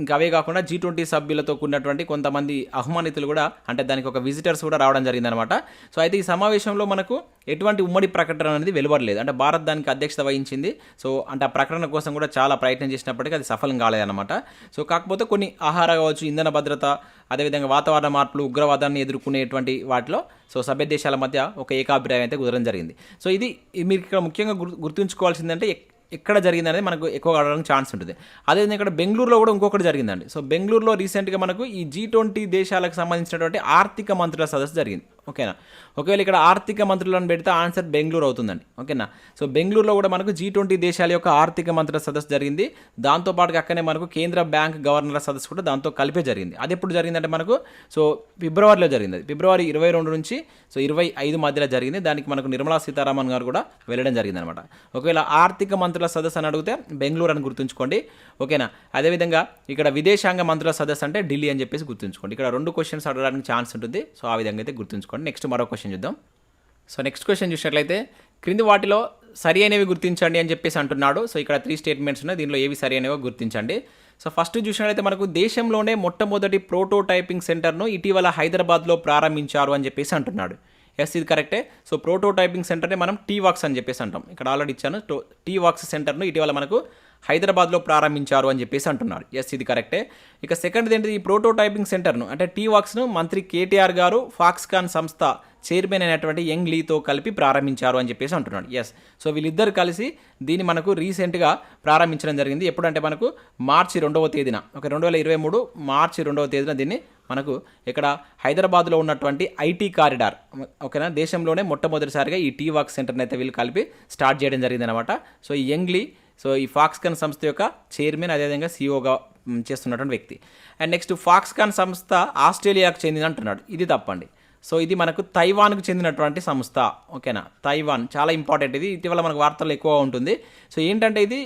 ఇంకా అవే కాకుండా G20 సభ్యులతో కూడినటువంటి కొంతమంది ఆహ్వానితులు కూడా, అంటే దానికి ఒక విజిటర్స్ కూడా రావడం జరిగిందనమాట. సో అయితే ఈ సమావేశంలో మనకు ఎటువంటి ఉమ్మడి ప్రకటన అనేది వెలువడలేదు. అంటే భారత్ దానికి అధ్యక్షత వహించింది. సో అంటే ఆ ప్రకటన కోసం కూడా చాలా ప్రయత్నం చేసినప్పటికీ అది సఫలం కాలేదన్నమాట. సో కాకపోతే కొన్ని ఆహార కావచ్చు, ఇంధన భద్రత, అదేవిధంగా వాతావరణ మార్పులు, ఉగ్రవాదాన్ని ఎదుర్కొనేటువంటి వాటిలో సో సభ్య దేశాల మధ్య ఒక ఏకాభిప్రాయం అయితే కుదరడం జరిగింది. సో ఇది మీరు ఇక్కడ ముఖ్యంగా గుర్తుంచుకోవాల్సిందంటే ఎక్కడ జరిగింది అనేది మనకు ఎక్కువగా అడగడానికి ఛాన్స్ ఉంటుంది. అదేవిధంగా ఇక్కడ బెంగళూరులో కూడా ఇంకొకటి జరిగిందండి. సో బెంగళూరులో రీసెంట్గా మనకు ఈ G20 దేశాలకు సంబంధించినటువంటి ఆర్థిక మంత్రుల సదస్సు జరిగింది. ఓకేనా. ఒకవేళ ఇక్కడ ఆర్థిక మంత్రులను పెడితే ఆన్సర్ బెంగళూరు అవుతుందండి. ఓకేనా. సో బెంగళూరులో కూడా మనకు G20 దేశాల యొక్క ఆర్థిక మంత్రుల సదస్సు జరిగింది. దాంతోపాటుగా అక్కడనే మనకు కేంద్ర బ్యాంక్ గవర్నర్ల సదస్సు కూడా దాంతో కలిపే జరిగింది. అది ఎప్పుడు జరిగిందంటే మనకు సో ఫిబ్రవరిలో జరిగింది. అది ఫిబ్రవరి 22 నుంచి సో 25 మధ్యలో జరిగింది. దానికి మనకు నిర్మలా సీతారామన్ గారు కూడా వెళ్ళడం జరిగిందనమాట. ఒకవేళ ఆర్థిక మంత్రుల సదస్సు అని అడిగితే బెంగళూరు అని గుర్తుంచుకోండి. ఓకేనా. అదేవిధంగా ఇక్కడ విదేశాంగ మంత్రుల సదస్సు అంటే ఢిల్లీ అని చెప్పేసి గుర్తుంచుకోండి. ఇక్కడ 2 క్వశ్చన్స్ అడగడానికి ఛాన్స్ ఉంటుంది. సో ఆ విధంగా అయితే గుర్తుంచుకోండి. నెక్స్ట్ మరో క్వశ్చన్ చూద్దాం. సో నెక్స్ట్ క్వశ్చన్ చూసినట్లయితే క్రింది వాటిలో సరి అయినవి గుర్తించండి అని చెప్పేసి అంటున్నాడు. సో ఇక్కడ 3 స్టేట్మెంట్స్ ఉన్నాయి. దీనిలో ఏవి సరి అయినవో గుర్తించండి. సో ఫస్ట్ చూసినట్లయితే మనకు దేశంలోనే మొట్టమొదటి ప్రోటోటైపింగ్ సెంటర్ను ఇటీవల హైదరాబాద్లో ప్రారంభించారు అని చెప్పేసి అంటున్నాడు. ఎస్, ఇది కరెక్టే. సో ప్రోటోటైపింగ్ సెంటర్ని మనం టీవాక్స్ అని చెప్పేసి అంటాం. ఇక్కడ ఆల్రెడీ ఇచ్చాను. టీవాక్స్ సెంటర్ను ఇటీవల మనకు హైదరాబాద్లో ప్రారంభించారు అని చెప్పేసి అంటున్నారు. ఎస్, ఇది కరెక్టే. ఇక సెకండ్ ఏంటిది, ఈ ప్రోటోటైపింగ్ సెంటర్ను అంటే టీవాక్స్ను మంత్రి కేటీఆర్ గారు ఫాక్స్కాన్ సంస్థ చైర్మన్ అయినటువంటి యంగ్ లీతో కలిపి ప్రారంభించారు అని చెప్పేసి అంటున్నాడు. ఎస్, సో వీళ్ళిద్దరు కలిసి దీన్ని మనకు రీసెంట్గా ప్రారంభించడం జరిగింది. ఎప్పుడంటే మనకు మార్చి 2వ తేదీన 2023 మార్చి 2వ తేదీన దీన్ని మనకు ఇక్కడ హైదరాబాద్లో ఉన్నటువంటి ఐటీ కారిడార్, ఓకేనా, దేశంలోనే మొట్టమొదటిసారిగా ఈ టీవాక్స్ సెంటర్ని అయితే వీళ్ళు కలిపి స్టార్ట్ చేయడం జరిగిందనమాట. సో ఈ యంగ్ లీ సో ఈ ఫాక్స్కాన్ సంస్థ యొక్క చైర్మన్, అదేవిధంగా సీఈఓగా చేస్తున్నటువంటి వ్యక్తి. అండ్ నెక్స్ట్ ఫాక్స్కాన్ సంస్థ ఆస్ట్రేలియాకు చెందిన అంటున్నాడు. ఇది తప్పండి. సో ఇది మనకు తైవాన్కు చెందినటువంటి సంస్థ. ఓకేనా. తైవాన్ చాలా ఇంపార్టెంట్. ఇది ఇటీవల మనకు వార్తల్లో ఎక్కువగా ఉంటుంది. సో ఏంటంటే ఇది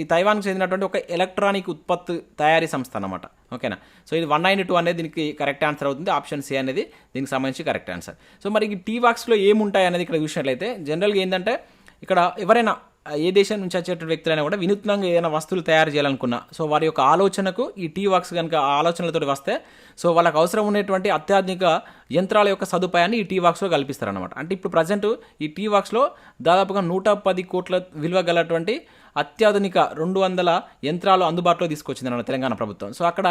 ఈ తైవాన్కు చెందినటువంటి ఒక ఎలక్ట్రానిక్ ఉత్పత్తి తయారీ సంస్థ అన్నమాట. ఓకేనా. సో ఇది 192 అనేది దీనికి కరెక్ట్ ఆన్సర్ అవుతుంది. ఆప్షన్ సి అనేది దీనికి సంబంధించి కరెక్ట్ ఆన్సర్. సో మరి ఈ టీవాక్స్లో ఏముంటాయి అనేది ఇక్కడ చూసినట్లయితే జనరల్గా ఏంటంటే ఇక్కడ ఎవరైనా ఏ దేశం నుంచి వచ్చేటువంటి వ్యక్తులైనా కూడా వినూత్నంగా ఏదైనా వస్తువులు తయారు చేయాలనుకున్నా సో వారి యొక్క ఆలోచనకు ఈ టీవాక్స్ కనుక ఆలోచనలతో వస్తే సో వాళ్ళకి అవసరం ఉండేటువంటి అత్యాధునిక యంత్రాల యొక్క సదుపాయాన్ని ఈ టీవాక్స్లో కల్పిస్తారనమాట. అంటే ఇప్పుడు ప్రజెంట్ ఈ టీవాక్స్లో దాదాపుగా 110 కోట్ల విలువ గలటువంటి అత్యాధునిక 200 యంత్రాలు అందుబాటులో తీసుకొచ్చింది అన్నమాట తెలంగాణ ప్రభుత్వం. సో అక్కడ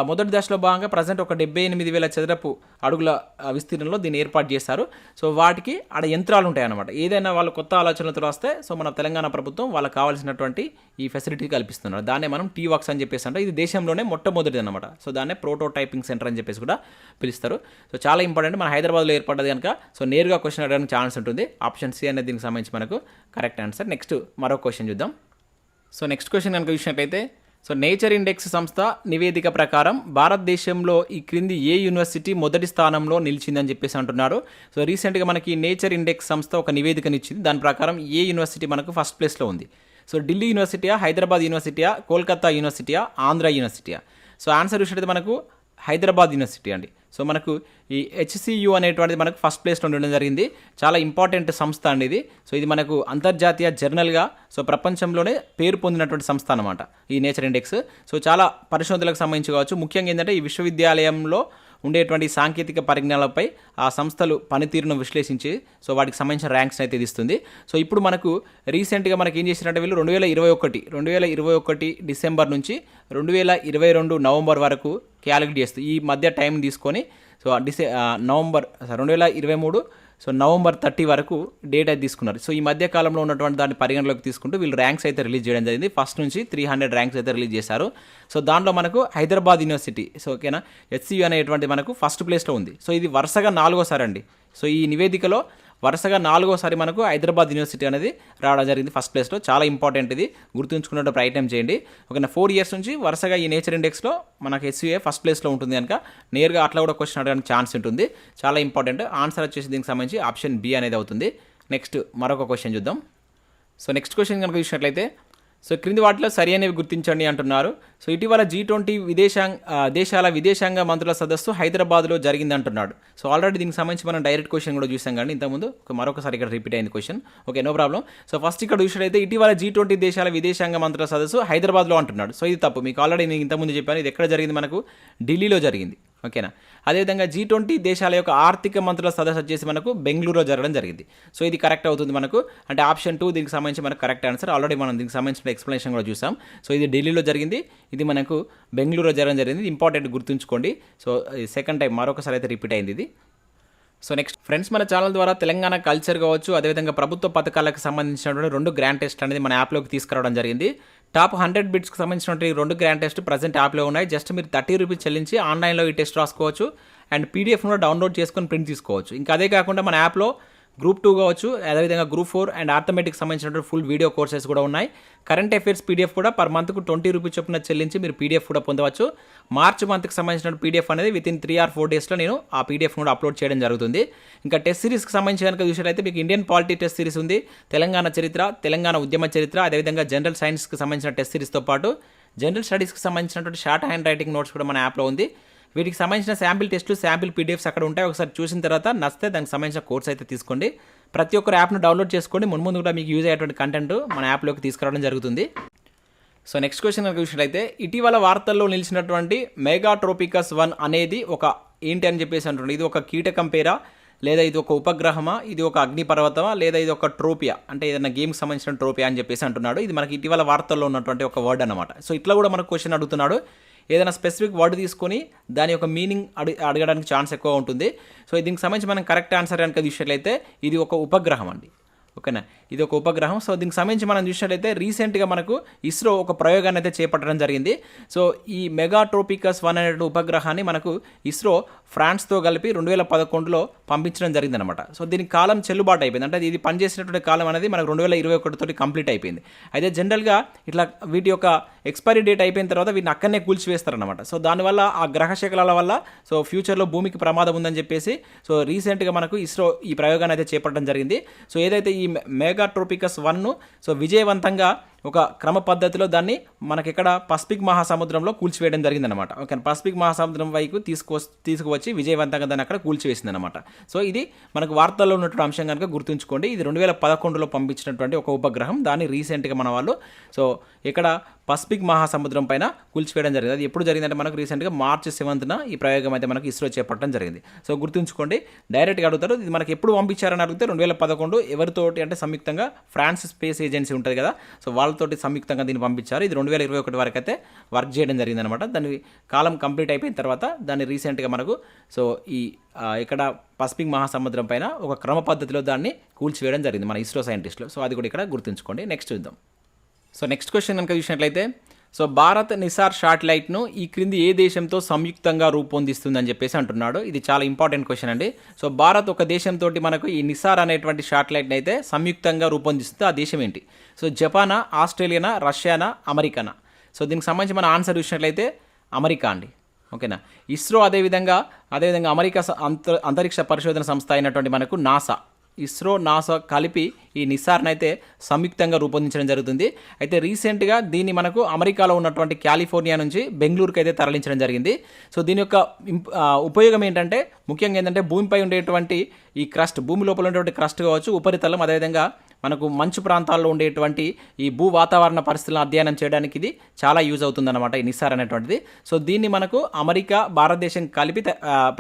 మొదటి దశలో భాగంగా ప్రజెంట్ ఒక 78,000 చదరపు అడుగుల విస్తీర్ణంలో దీన్ని ఏర్పాటు చేశారు. సో వాటికి ఆడ యంత్రాలు ఉంటాయన్నమాట. ఏదైనా వాళ్ళు కొత్త ఆలోచనలతో వస్తే సో మన తెలంగాణ ప్రభుత్వం వాళ్ళకి కావాల్సినటువంటి ఈ ఫెసిలిటీ కల్పిస్తున్నారు. దాన్నే మనం టీవాక్స్ అని చెప్పేసి అంటే ఇది దేశంలోనే మొట్టమొదటిది అనమాట. సో దాన్నే ప్రోటోటైపింగ్ సెంటర్ అని చెప్పేసి కూడా పిలుస్తారు. సో చాలా ఇంపార్టెంట్. మన హైదరాబాద్లో ఏర్పడ్డది కనుక సో నేరుగా క్వశ్చన్ అడగడానికి ఛాన్స్ ఉంటుంది. ఆప్షన్ సి అనేది దీనికి సంబంధించి మనకు కరెక్ట్ ఆన్సర్. నెక్స్ట్ మరో క్వశ్చన్ చూద్దాం. సో నెక్స్ట్ క్వశ్చన్ కనుక చూసినట్లయితే సో నేచర్ ఇండెక్స్ సంస్థ నివేదిక ప్రకారం భారతదేశంలో ఈ క్రింది ఏ యూనివర్సిటీ మొదటి స్థానంలో నిలిచిందని చెప్పేసి అంటున్నారు. సో రీసెంట్గా మనకి నేచర్ ఇండెక్స్ సంస్థ ఒక నివేదికనిచ్చింది. దాని ప్రకారం ఏ యూనివర్సిటీ మనకు ఫస్ట్ ప్లేస్లో ఉంది. సో ఢిల్లీ యూనివర్సిటీయా, హైదరాబాద్ యూనివర్సిటీయా, కోల్కతా యూనివర్సిటీయా, ఆంధ్ర యూనివర్సిటీయా. సో ఆన్సర్ చూసినట్టు మనకు హైదరాబాద్ యూనివర్సిటీ అండి. సో మనకు ఈ HCU అనేటువంటిది మనకు ఫస్ట్ ప్లేస్లో ఉండడం జరిగింది. చాలా ఇంపార్టెంట్ సంస్థ అండి ఇది. సో ఇది మనకు అంతర్జాతీయ జర్నల్గా సో ప్రపంచంలోనే పేరు పొందినటువంటి సంస్థ అనమాట ఈ నేచర్ ఇండెక్స్. సో చాలా పరిశోధనలకు సంబంధించి కావచ్చు. ముఖ్యంగా ఏంటంటే ఈ విశ్వవిద్యాలయంలో ఉండేటువంటి సాంకేతిక పరిజ్ఞానాలపై ఆ సంస్థలు పనితీరును విశ్లేషించి సో వాటికి సంబంధించిన ర్యాంక్స్ అయితే ఇస్తుంది. సో ఇప్పుడు మనకు రీసెంట్గా మనకి ఏం చేసినట్టు వీళ్ళు 2021 డిసెంబర్ నుంచి 2022 నవంబర్ వరకు క్యాలిక్యులేట్ చేస్తూ ఈ మధ్య టైం తీసుకొని సో నవంబర్ 2023 సో నవంబర్ 30 వరకు డేట్ అయితే తీసుకున్నారు. సో ఈ మధ్య కాలంలో ఉన్నటువంటి దాన్ని పరిగణలోకి తీసుకుంటూ వీళ్ళు ర్యాంక్స్ అయితే రిలీజ్ చేయడం జరిగింది. ఫస్ట్ నుంచి 300 ర్యాంక్స్ అయితే రిలీజ్ చేశారు. సో దాంట్లో మనకు హైదరాబాద్ యూనివర్సిటీ సో ఓకేనా హెచ్సియు అనేటువంటి మనకు ఫస్ట్ ప్లేస్లో ఉంది. సో ఇది వరుసగా 4వసారి అండి. సో ఈ నివేదికలో వరుసగా 4వసారి మనకు హైదరాబాద్ యూనివర్సిటీ అనేది రావడం జరిగింది ఫస్ట్ ప్లేస్లో. చాలా ఇంపార్టెంట్, ఇది గుర్తుంచుకున్నట్టు ప్రయత్నం చేయండి. ఓకేనా 4 ఇయర్స్ నుంచి వరుసగా ఈ నేచర్ ఇండెక్స్లో మనకు హెచ్సిఏ ఫస్ట్ ప్లేస్లో ఉంటుంది కనుక నేరుగా అట్లా కూడా క్వశ్చన్ అడగడానికి ఛాన్స్ ఉంటుంది. చాలా ఇంపార్టెంట్. ఆన్సర్ వచ్చేసి దీనికి సంబంధించి ఆప్షన్ బి అనేది అవుతుంది. నెక్స్ట్ మరొక క్వశ్చన్ చూద్దాం. సో నెక్స్ట్ క్వశ్చన్ కనుక చూసినట్లయితే సో క్రింది వాటిలో సరి అనేవి గుర్తించండి అంటున్నారు. సో ఇటీవల G20 దేశాల విదేశాంగ మంత్రుల సదస్సు హైదరాబాద్లో జరిగింది అంటున్నాడు. సో ఆల్రెడీ దీనికి సంబంధించి మనం డైరెక్ట్ క్వశ్చన్ కూడా చూసాం కానీ ఇంతకుముందు మరొకసారి ఇక్కడ రిపీట్ అయింది question. Okay, no problem. So first ఇక్కడ చూసినట్లయితే ఇటీవల G20 దేశాల విదేశాంగ మంత్రుల సదస్సు హైదరాబాద్లో అంటున్నాడు. సో ఇది తప్పు. మీకు ఆల్రెడీ నేను ఇంతకుముందు చెప్పాను, ఇది ఎక్కడ జరిగింది, మనకు ఢిల్లీలో జరిగింది. ఓకేనా. అదేవిధంగా G20 దేశాల యొక్క ఆర్థిక మంత్రుల సదస్సు వచ్చేసి మనకు బెంగళూరులో జరగడం జరిగింది. సో ఇది కరెక్ట్ అవుతుంది మనకు. అంటే ఆప్షన్ 2 దీనికి సంబంధించి మనకు కరెక్ట్ ఆన్సర్. ఆల్రెడీ మనం దీనికి సంబంధించిన ఎక్స్ప్లెనేషన్ కూడా చూసాం. సో ఇది ఢిల్లీలో జరిగింది, ఇది మనకు బెంగళూరులో జరగడం జరిగింది. ఇంపార్టెంట్, గుర్తుంచుకోండి. సో సెకండ్ టైం మరొకసారి అయితే రిపీట్ అయింది ఇది. సో నెక్స్ట్ ఫ్రెండ్స్, మన ఛానల్ ద్వారా తెలంగాణ కల్చర్ కావచ్చు, అదేవిధంగా ప్రభుత్వ పథకాలకు సంబంధించినటువంటి 2 గ్రాండ్ టెస్ట్ అనేది మన యాప్లోకి తీసుకురావడం జరిగింది. టాప్ 100 బిట్స్కి సంబంధించినటువంటి 2 గ్రాండ్ టెస్ట్ ప్రజెంట్ యాప్లో ఉన్నాయి. జస్ట్ మీరు 30 రూపీస్ చెల్లించి ఆన్లైన్లో ఈ టెస్ట్ రాసుకోవచ్చు అండ్ పీడిఎఫ్ కూడా డౌన్లోడ్ చేసుకొని ప్రింట్ తీసుకోవచ్చు. ఇంకా అదే కాకుండా మన యాప్లో గ్రూప్ 2 కావచ్చు, అదేవిధంగా గ్రూప్ 4 అండ్ ఆర్థమెటిక్ సంబంధించినటువంటి ఫుల్ వీడియో కోర్సెస్ కూడా ఉన్నాయి. కరెంట్ అఫైర్స్ పీడిఎఫ్ కూడా పర్ మంత్కు 20 రూపీస్ చొప్పున చెల్లించి మీరు పీడిఎఫ్ కూడా పొందవచ్చు. మార్చ్ మంత్కి సంబంధించిన పీడిఎఫ్ అనేది విత్ ఇన్ 3 or 4 డేస్లో నేను ఆ పీడిఎఫ్ కూడా అప్లోడ్ చేయడం జరుగుతుంది. ఇంకా టెస్ట్ సిరీస్కి సంబంధించి కనుక చూసినట్లయితే మీకు ఇండియన్ పాలిటీ టెస్ట్ సిరీస్ ఉంది, తెలంగాణ చరిత్ర, తెలంగాణ ఉద్యమ చరిత్ర, అదేవిధంగా జనరల్ సైన్స్కి సంబంధించిన టెస్ట్ సిరీస్తో పాటు జనరల్ స్టడీస్కి సంబంధించినటువంటి షార్ట్ హ్యాండ్ రైటింగ్ నోట్స్ కూడా మన యాప్లో ఉంది. వీటికి సంబంధించిన శాంపిల్ టెస్టులు, శాంపిల్ పీడిఎఫ్స్ అక్కడ ఉంటాయి. ఒకసారి చూసిన తర్వాత నచ్చితే దానికి సంబంధించిన కోర్స్ అయితే తీసుకోండి. ప్రతి ఒక్కరు యాప్ను డౌన్లోడ్ చేసుకోండి. ముందు కూడా మీకు యూజ్ అయ్యేటువంటి కంటెంట్ మన యాప్లోకి తీసుకురావడం జరుగుతుంది. సో నెక్స్ట్ క్వశ్చన్ కనుక చూసినట్లయితే ఇటీవల వార్తల్లో నిలిచినటువంటి మెగాట్రోపికస్ 1 అనేది ఒక ఏంటి అని చెప్పేసి అంటుండే. ఇది ఒక కీటకం పేరా, లేదా ఇది ఒక ఉపగ్రహమా, ఇది ఒక అగ్నిపర్వతమా, లేదా ఇది ఒక ట్రోపియా, అంటే ఏదైనా గేమ్కి సంబంధించిన ట్రోపియా అని చెప్పేసి అంటున్నాడు. ఇది మనకి ఇటీవల వార్తల్లో ఉన్నటువంటి ఒక వర్డ్ అనమాట. సో ఇట్లా కూడా మనకు క్వశ్చన్ అడుగుతున్నాడు. ఏదైనా స్పెసిఫిక్ వర్డ్ తీసుకొని దాని యొక్క మీనింగ్ అడగడానికి ఛాన్స్ ఎక్కువ ఉంటుంది. సో దీనికి సంబంధించి మనం కరెక్ట్ ఆన్సర్ కనుక చూసినట్లయితే ఇది ఒక ఉపగ్రహం అండి. ఓకేనా, ఇది ఒక ఉపగ్రహం. సో దీనికి సంబంధించి మనం చూసినట్లయితే రీసెంట్గా మనకు ఇస్రో ఒక ప్రయోగాన్ని అయితే చేపట్టడం జరిగింది. సో ఈ మెగాట్రోపికస్ 1 అనే ఉపగ్రహాన్ని మనకు ఇస్రో ఫ్రాన్స్తో కలిపి 2011లో పంపించడం జరిగిందనమాట. సో దీనికి కాలం చెల్లుబాటు అయిపోయింది. అంటే ఇది పనిచేసినటువంటి కాలం అనేది మనకు 2021 తోటి కంప్లీట్ అయిపోయింది. అయితే జనరల్గా ఇట్లా వీటి యొక్క ఎక్స్పైరీ డేట్ అయిపోయిన తర్వాత వీటిని అక్కడనే కూల్చివేస్తారనమాట. సో దానివల్ల ఆ గ్రహ శకలాల వల్ల సో ఫ్యూచర్లో భూమికి ప్రమాదం ఉందని చెప్పేసి సో రీసెంట్గా మనకు ఇస్రో ఈ ప్రయోగాన్ని అయితే చేపట్టడం జరిగింది. సో ఏదైతే ఈ మెగాట్రోపికస్ 1 సో విజయవంతంగా ఒక క్రమ పద్ధతిలో దాన్ని మనకిక్కడ పసిఫిక్ మహాసముద్రంలో కూల్చివేయడం జరిగిందనమాట. ఓకే, పసిఫిక్ మహాసముద్రం వైపు తీసుకువచ్చి విజయవంతంగా దాన్ని అక్కడ కూల్చివేసిందనమాట. సో ఇది మనకు వార్తల్లో ఉన్నటువంటి అంశం కనుక గుర్తుంచుకోండి. ఇది 2011లో పంపించినటువంటి ఒక ఉపగ్రహం. దాన్ని రీసెంట్గా మన వాళ్ళు సో ఇక్కడ పసిఫిక్ మహాసముద్రం పైన కూల్చివేయడం జరిగింది. అది ఎప్పుడు జరిగిందంటే మనకు రీసెంట్గా మార్చ్ 7న ఈ ప్రయోగం అయితే మనకు ఇస్రో చేపట్టడం జరిగింది. సో గుర్తుంచుకోండి, డైరెక్ట్గా అడుగుతారు. ఇది మనకి ఎప్పుడు పంపించారని అడిగితే 2011 ఎవరితోటి అంటే సంయుక్తంగా ఫ్రాన్స్ స్పేస్ ఏజెన్సీ ఉంటుంది కదా, సో వాళ్ళతోటి సంయుక్తంగా దీన్ని పంపించారు. ఇది 2021 వరకు అయితే వర్క్ చేయడం జరిగిందనమాట. దాని కాలం కంప్లీట్ అయిపోయిన తర్వాత దాన్ని రీసెంట్గా మనకు సో ఈ ఇక్కడ పసిఫిక్ మహాసముద్రం పైన ఒక క్రమ పద్ధతిలో దాన్ని కూల్చివేయడం జరిగింది మన ఇస్రో సైంటిస్టులు. సో అది కూడా ఇక్కడ గుర్తుంచుకోండి. నెక్స్ట్ చూద్దాం. సో నెక్స్ట్ క్వశ్చన్ కనుక చూసినట్లయితే సో భారత్ నిసార్ శాటిలైట్ను ఈ క్రింది ఏ దేశంతో సంయుక్తంగా రూపొందిస్తుందని చెప్పేసి అంటున్నాడు. ఇది చాలా ఇంపార్టెంట్ క్వశ్చన్ అండి. సో భారత్ ఒక దేశంతో మనకు ఈ నిసార్ అనేటువంటి శాటిలైట్ని అయితే సంయుక్తంగా రూపొందిస్తుంది. ఆ దేశం ఏంటి? సో జపానా, ఆస్ట్రేలియానా, రష్యానా, అమెరికానా? సో దీనికి సంబంధించి మన ఆన్సర్ చూసినట్లయితే అమెరికా అండి. ఓకేనా. ఇస్రో అదేవిధంగా అమెరికా అంతరిక్ష పరిశోధన సంస్థ అయినటువంటి మనకు నాసా, ఇస్రో, నాసా కలిపి ఈ నిసార్ని అయితే సంయుక్తంగా రూపొందించడం జరుగుతుంది. అయితే రీసెంట్గా దీన్ని మనకు అమెరికాలో ఉన్నటువంటి కాలిఫోర్నియా నుంచి బెంగళూరుకి అయితే తరలించడం జరిగింది. సో దీని యొక్క ఉపయోగం ఏంటంటే ముఖ్యంగా ఏంటంటే భూమిపై ఉండేటువంటి ఈ క్రస్ట్, భూమి లోపల ఉండేటువంటి క్రస్ట్ కావచ్చు, ఉపరితలం, అదేవిధంగా మనకు మంచు ప్రాంతాల్లో ఉండేటువంటి ఈ భూ వాతావరణ పరిస్థితులను అధ్యయనం చేయడానికి ఇది చాలా యూజ్ అవుతుందన్నమాట ఈ నిస్సార్ అనేటువంటిది. సో దీన్ని మనకు అమెరికా భారతదేశం కలిపి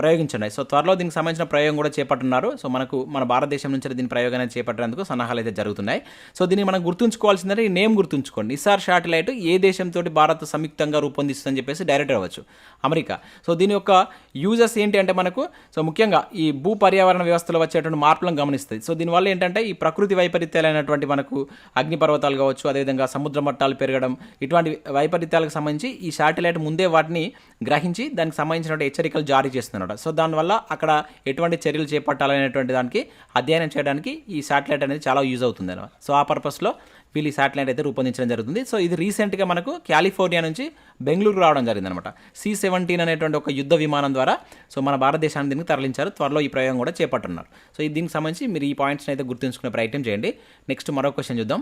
ప్రయోగించున్నాయి. సో త్వరలో దీనికి సంబంధించిన ప్రయోగం కూడా చేపట్టున్నారు. సో మనకు మన భారతదేశం నుంచి దీని ప్రయోగాన్ని చేపట్టేందుకు సన్నాహాలు అయితే జరుగుతున్నాయి. సో దీన్ని మనం గుర్తుంచుకోవాల్సిందంటే ఈ నేమ్ గుర్తుంచుకోండి. నిస్సార్ శాటిలైట్ ఏ దేశంతో భారత్ సంయుక్తంగా రూపొందిస్తుందని చెప్పేసి డైరెక్ట్ అవ్వచ్చు, అమెరికా. సో దీని యొక్క యూజెస్ ఏంటి అంటే మనకు సో ముఖ్యంగా ఈ భూ పర్యావరణ వ్యవస్థలో వచ్చేటువంటి మార్పులను గమనిస్తుంది. సో దీనివల్ల ఏంటంటే ఈ ప్రకృతి వైపరీత్యాలైనటువంటి మనకు అగ్నిపర్వతాలు కావచ్చు, అదేవిధంగా సముద్ర మట్టాలు పెరగడం, ఇటువంటి వైపరీత్యాలకు సంబంధించి ఈ శాటిలైట్ ముందే వాటిని గ్రహించి దానికి సంబంధించిన హెచ్చరికలు జారీ చేస్తున్నమాట. సో దానివల్ల అక్కడ ఎటువంటి చర్యలు చేపట్టాలనేటువంటి దానికి అధ్యయనం చేయడానికి ఈ శాటిలైట్ అనేది చాలా యూజ్ అవుతుంది అన్నమాట. సో ఆ పర్పస్లో వీళ్ళు ఈ శాటిలైట్ అయితే రూపొందించడం జరుగుతుంది. సో ఇది రీసెంట్గా మనకు కాలిఫోర్నియా నుంచి బెంగళూరు రావడం జరిగిందనమాట. C-17 అనేటువంటి ఒక యుద్ధ విమానం ద్వారా సో మన భారతదేశాన్ని దీనికి తరలించారు. త్వరలో ఈ ప్రయోగం కూడా చేపట్టున్నారు. సో దీనికి సంబంధించి మీరు ఈ పాయింట్స్ని అయితే గుర్తుంచుకునే ప్రయత్నం చేయండి. నెక్స్ట్ మరో క్వశ్చన్ చూద్దాం.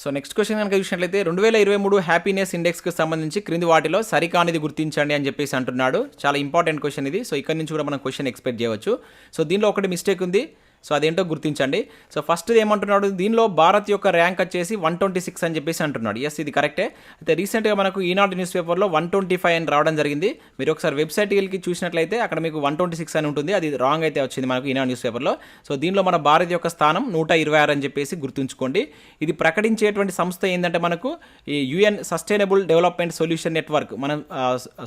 సో నెక్స్ట్ క్వశ్చన్ కనుక చూసినట్లయితే 2023 హ్యాపీనెస్ ఇండెక్స్కి సంబంధించి క్రింది వాటిలో సరికానిది గుర్తించండి అని చెప్పేసి అంటున్నాడు. చాలా ఇంపార్టెంట్ క్వశ్చన్ ఇది. సో ఇక్కడ నుంచి కూడా మనం క్వశ్చన్ ఎక్స్పెక్ట్ చేయవచ్చు. సో దీనిలో ఒకటి మిస్టేక్ ఉంది. సో అదేంటో గుర్తించండి. సో ఫస్ట్ ఏమంటున్నాడు, దీనిలో భారత్ యొక్క ర్యాంక్ వచ్చేసి 126 అని చెప్పేసి అంటున్నాడు. ఎస్, ఇది కరెక్టే. అయితే రీసెంట్గా మనకు ఈనాడు న్యూస్ పేపర్లో 125 అని రావడం జరిగింది. మీరు ఒకసారి వెబ్సైట్కి చూసినట్లయితే అక్కడ మీకు 126 అని ఉంటుంది. అది రాంగ్ అయితే వచ్చింది మనకు ఈనాడు న్యూస్ పేపర్లో. సో దీనిలో మన భారత్ యొక్క స్థానం 126 అని చెప్పేసి గుర్తుంచుకోండి. ఇది ప్రకటించేటువంటి సంస్థ ఏంటంటే మనకు ఈ UN sustainable development solution network, మనం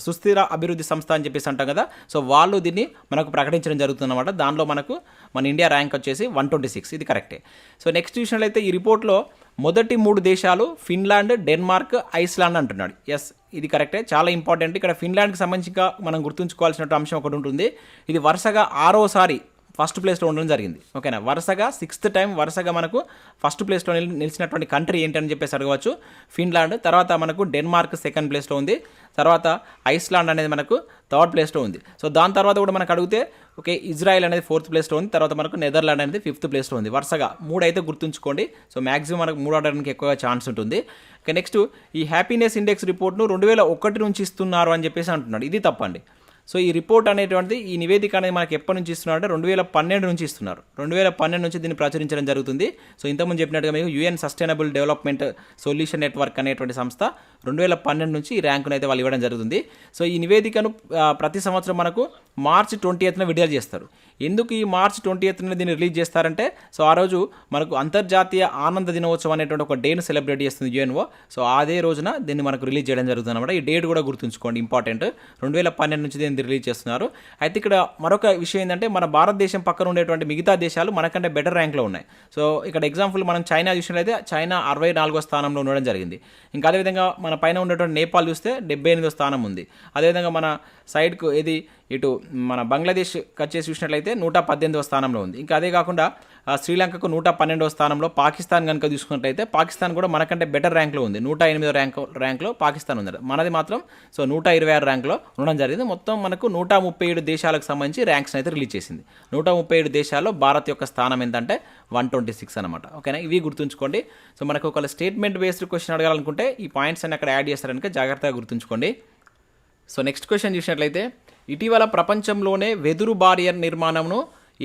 సుస్థిర అభివృద్ధి సంస్థ అని చెప్పేసి అంటాం కదా. సో వాళ్ళు దీన్ని మనకు ప్రకటించడం జరుగుతుందన్నమాట. దానిలో మనకు మన ఇండియా ర్యాంక్ వచ్చేసి 126. ఇది కరెక్టే. సో నెక్స్ట్ చూసినట్లయితే ఈ రిపోర్ట్లో మొదటి 3 దేశాలు ఫిన్లాండ్, డెన్మార్క్, ఐస్లాండ్ అంటున్నాడు. ఎస్, ఇది కరెక్టే. చాలా ఇంపార్టెంట్. ఇక్కడ ఫిన్లాండ్కి సంబంధించి మనం గుర్తుంచుకోవాల్సిన అంశం ఒకటి ఉంటుంది. ఇది వరుసగా 6వసారి ఫస్ట్ ప్లేస్లో ఉండడం జరిగింది. ఓకేనా, వరుసగా 6th టైం వరుసగా మనకు ఫస్ట్ ప్లేస్లో నిలిచినటువంటి కంట్రీ ఏంటని చెప్పేసి అడగవచ్చు. ఫిన్లాండ్, తర్వాత మనకు డెన్మార్క్ 2nd ప్లేస్లో ఉంది, తర్వాత ఐస్లాండ్ అనేది మనకు 3rd ప్లేస్లో ఉంది. సో దాని తర్వాత కూడా మనకు అడిగితే ఓకే, ఇజ్రాయెల్ అనేది 4th ప్లేస్లో ఉంది, తర్వాత మనకు నెదర్లాండ్ అనేది 5th ప్లేస్లో ఉంది. వరుసగా 3 అయితే గుర్తుంచుకోండి. సో మ్యాక్సిమం మనకు 3 ఆడడానికి ఎక్కువగా ఛాన్స్ ఉంటుంది. ఓకే, నెక్స్ట్ ఈ హ్యాపీనెస్ ఇండెక్స్ రిపోర్ట్ను 2001 నుంచి ఇస్తున్నారు అని చెప్పేసి అంటున్నాడు. ఇది తప్పండి. సో ఈ రిపోర్ట్ అనేటువంటిది, ఈ నివేదిక అనేది మనకి ఎప్పటి నుంచి ఇస్తున్నారు అంటే 2012 నుంచి ఇస్తున్నారు. 2012 నుంచి దీన్ని ప్రచురించడం జరుగుతుంది. సో ఇంతకుముందు చెప్పినట్టుగా మీకు UN sustainable development solution network అనేటువంటి సంస్థ 2012 నుంచి ఈ ర్యాంకును అయితే వాళ్ళు ఇవ్వడం జరుగుతుంది. సో ఈ నివేదికను ప్రతి సంవత్సరం మనకు మార్చి 20th విడుదల చేస్తారు. ఎందుకు ఈ మార్చి 20th దీన్ని రిలీజ్ చేస్తారంటే, సో ఆ రోజు మనకు అంతర్జాతీయ ఆనంద దినోత్సవం అనేటువంటి ఒక డేను సెలబ్రేట్ చేస్తుంది UNO. సో అదే రోజున దీన్ని మనకు రిలీజ్ చేయడం జరుగుతుంది అనమాట. ఈ డేట్ కూడా గుర్తుంచుకోండి, ఇంపార్టెంట్. 2012 నుంచి దీన్ని రిలీజ్ చేస్తున్నారు. అయితే ఇక్కడ మరొక విషయం ఏంటంటే, మన భారతదేశం పక్కన ఉండేటువంటి మిగతా దేశాలు మనకంటే బెటర్ ర్యాంక్లో ఉన్నాయి. సో ఇక్కడ ఎగ్జాంపుల్ మనం చైనా చూసినట్లయితే చైనా 64వ స్థానంలో ఉండడం జరిగింది. ఇంకా అదేవిధంగా మన పైన ఉండేటువంటి నేపాల్ చూస్తే 78వ స్థానం ఉంది. అదేవిధంగా మన సైడ్కు ఏది ఇటు మన బంగ్లాదేశ్ వచ్చేసి చూసినట్లయితే 118వ స్థానంలో ఉంది. ఇంకా అదే కాకుండా శ్రీలంకకు 112వ స్థానంలో, పాకిస్తాన్ కనుక చూసుకున్నట్లయితే పాకిస్తాన్ కూడా మనకంటే బెటర్ ర్యాంక్లో ఉంది. 108వ ర్యాంక్లో పాకిస్తాన్ ఉంది. మనది మాత్రం సో 126 ర్యాంక్లో ఉండడం జరిగింది. మొత్తం మనకు 137 దేశాలకు సంబంధించి ర్యాంక్స్ అయితే రిలీజ్ చేసింది. 137 దేశాల్లో భారత్ యొక్క స్థానం ఏంటంటే 126 అనమాట. ఓకేనా, ఇవి గుర్తుంచుకోండి. సో మనకు ఒక స్టేట్మెంట్ బేస్డ్ క్వశ్చన్ అడగాలనుకుంటే ఈ పాయింట్స్ అన్ని అక్కడ యాడ్ చేస్తారనుక జాగ్రత్తగా గుర్తుంచుకోండి. సో నెక్స్ట్ క్వశ్చన్ చూసినట్లయితే, ఇటీవల ప్రపంచంలోనే వెదురు బారియర్ నిర్మాణంను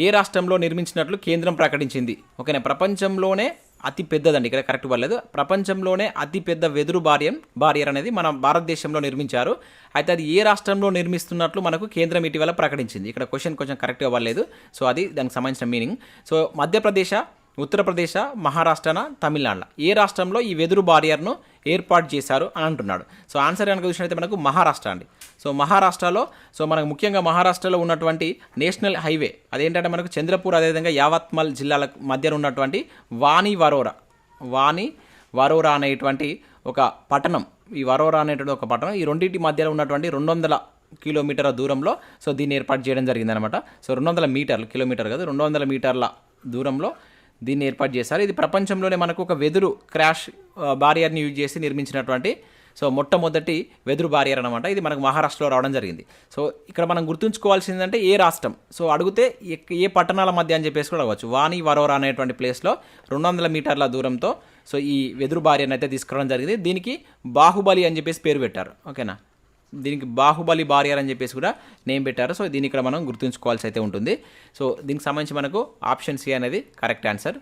ఏ రాష్ట్రంలో నిర్మించినట్లు కేంద్రం ప్రకటించింది. ఓకేనా, ప్రపంచంలోనే అతి పెద్దదండి, ఇక్కడ కరెక్ట్ పర్లేదు. ప్రపంచంలోనే అతి పెద్ద వెదురు బారియర్ అనేది మన భారతదేశంలో నిర్మించారు. అయితే అది ఏ రాష్ట్రంలో నిర్మిస్తున్నట్లు మనకు కేంద్రం ఇటీవల ప్రకటించింది. ఇక్కడ క్వశ్చన్ కొంచెం కరెక్ట్గా పర్లేదు. సో అది దానికి సంబంధించిన మీనింగ్. సో మధ్యప్రదేశ్, ఉత్తరప్రదేశ్, మహారాష్ట్ర, తమిళనాడు ఏ రాష్ట్రంలో ఈ వెదురు బారియర్ను ఏర్పాటు చేశారు అని అంటున్నాడు. సో ఆన్సర్ కనుక చూసినట్లయితే మనకు మహారాష్ట్ర అండి. సో మహారాష్ట్రలో, సో మనకు ముఖ్యంగా మహారాష్ట్రలో ఉన్నటువంటి నేషనల్ హైవే అదేంటంటే మనకు చంద్రపూర్, అదేవిధంగా యావత్మల్ జిల్లాల మధ్యన ఉన్నటువంటి వాణి వరోరా అనేటువంటి ఒక పట్టణం. ఈ వరోరా అనేటువంటి ఒక పట్టణం, ఈ రెండింటి మధ్యలో ఉన్నటువంటి 200 కిలోమీటర్ల దూరంలో సో దీన్ని ఏర్పాటు చేయడం జరిగిందనమాట. సో 200 మీటర్లు, కిలోమీటర్ కాదు, 200 మీటర్ల దూరంలో దీన్ని ఏర్పాటు చేశారు. ఇది ప్రపంచంలోనే మనకు ఒక వెదురు క్రాష్ బారియర్ని యూజ్ చేసి నిర్మించినటువంటి సో మొట్టమొదటి వెదురు బారియర్ అనమాట. ఇది మనకు మహారాష్ట్రలో రావడం జరిగింది. సో ఇక్కడ మనం గుర్తుంచుకోవాల్సిందంటే ఏ రాష్ట్రం, సో అడిగితే ఏ పట్టణాల మధ్య అని చెప్పేసి కూడా అడగవచ్చు. వాణి వరోరా అనేటువంటి ప్లేస్లో 200 మీటర్ల దూరంతో సో ఈ వెదురు బారియర్ని అయితే తీసుకురావడం జరిగింది. దీనికి బాహుబలి అని చెప్పేసి పేరు పెట్టారు. ఓకేనా, దీనికి బాహుబలి బారియర్ అని చెప్పేసి కూడా నేమ్ పెట్టారు. సో దీన్ని ఇక్కడ మనం గుర్తుంచుకోవాల్సి అయితే ఉంటుంది. సో దీనికి సంబంధించి మనకు ఆప్షన్ C అనేది correct answer.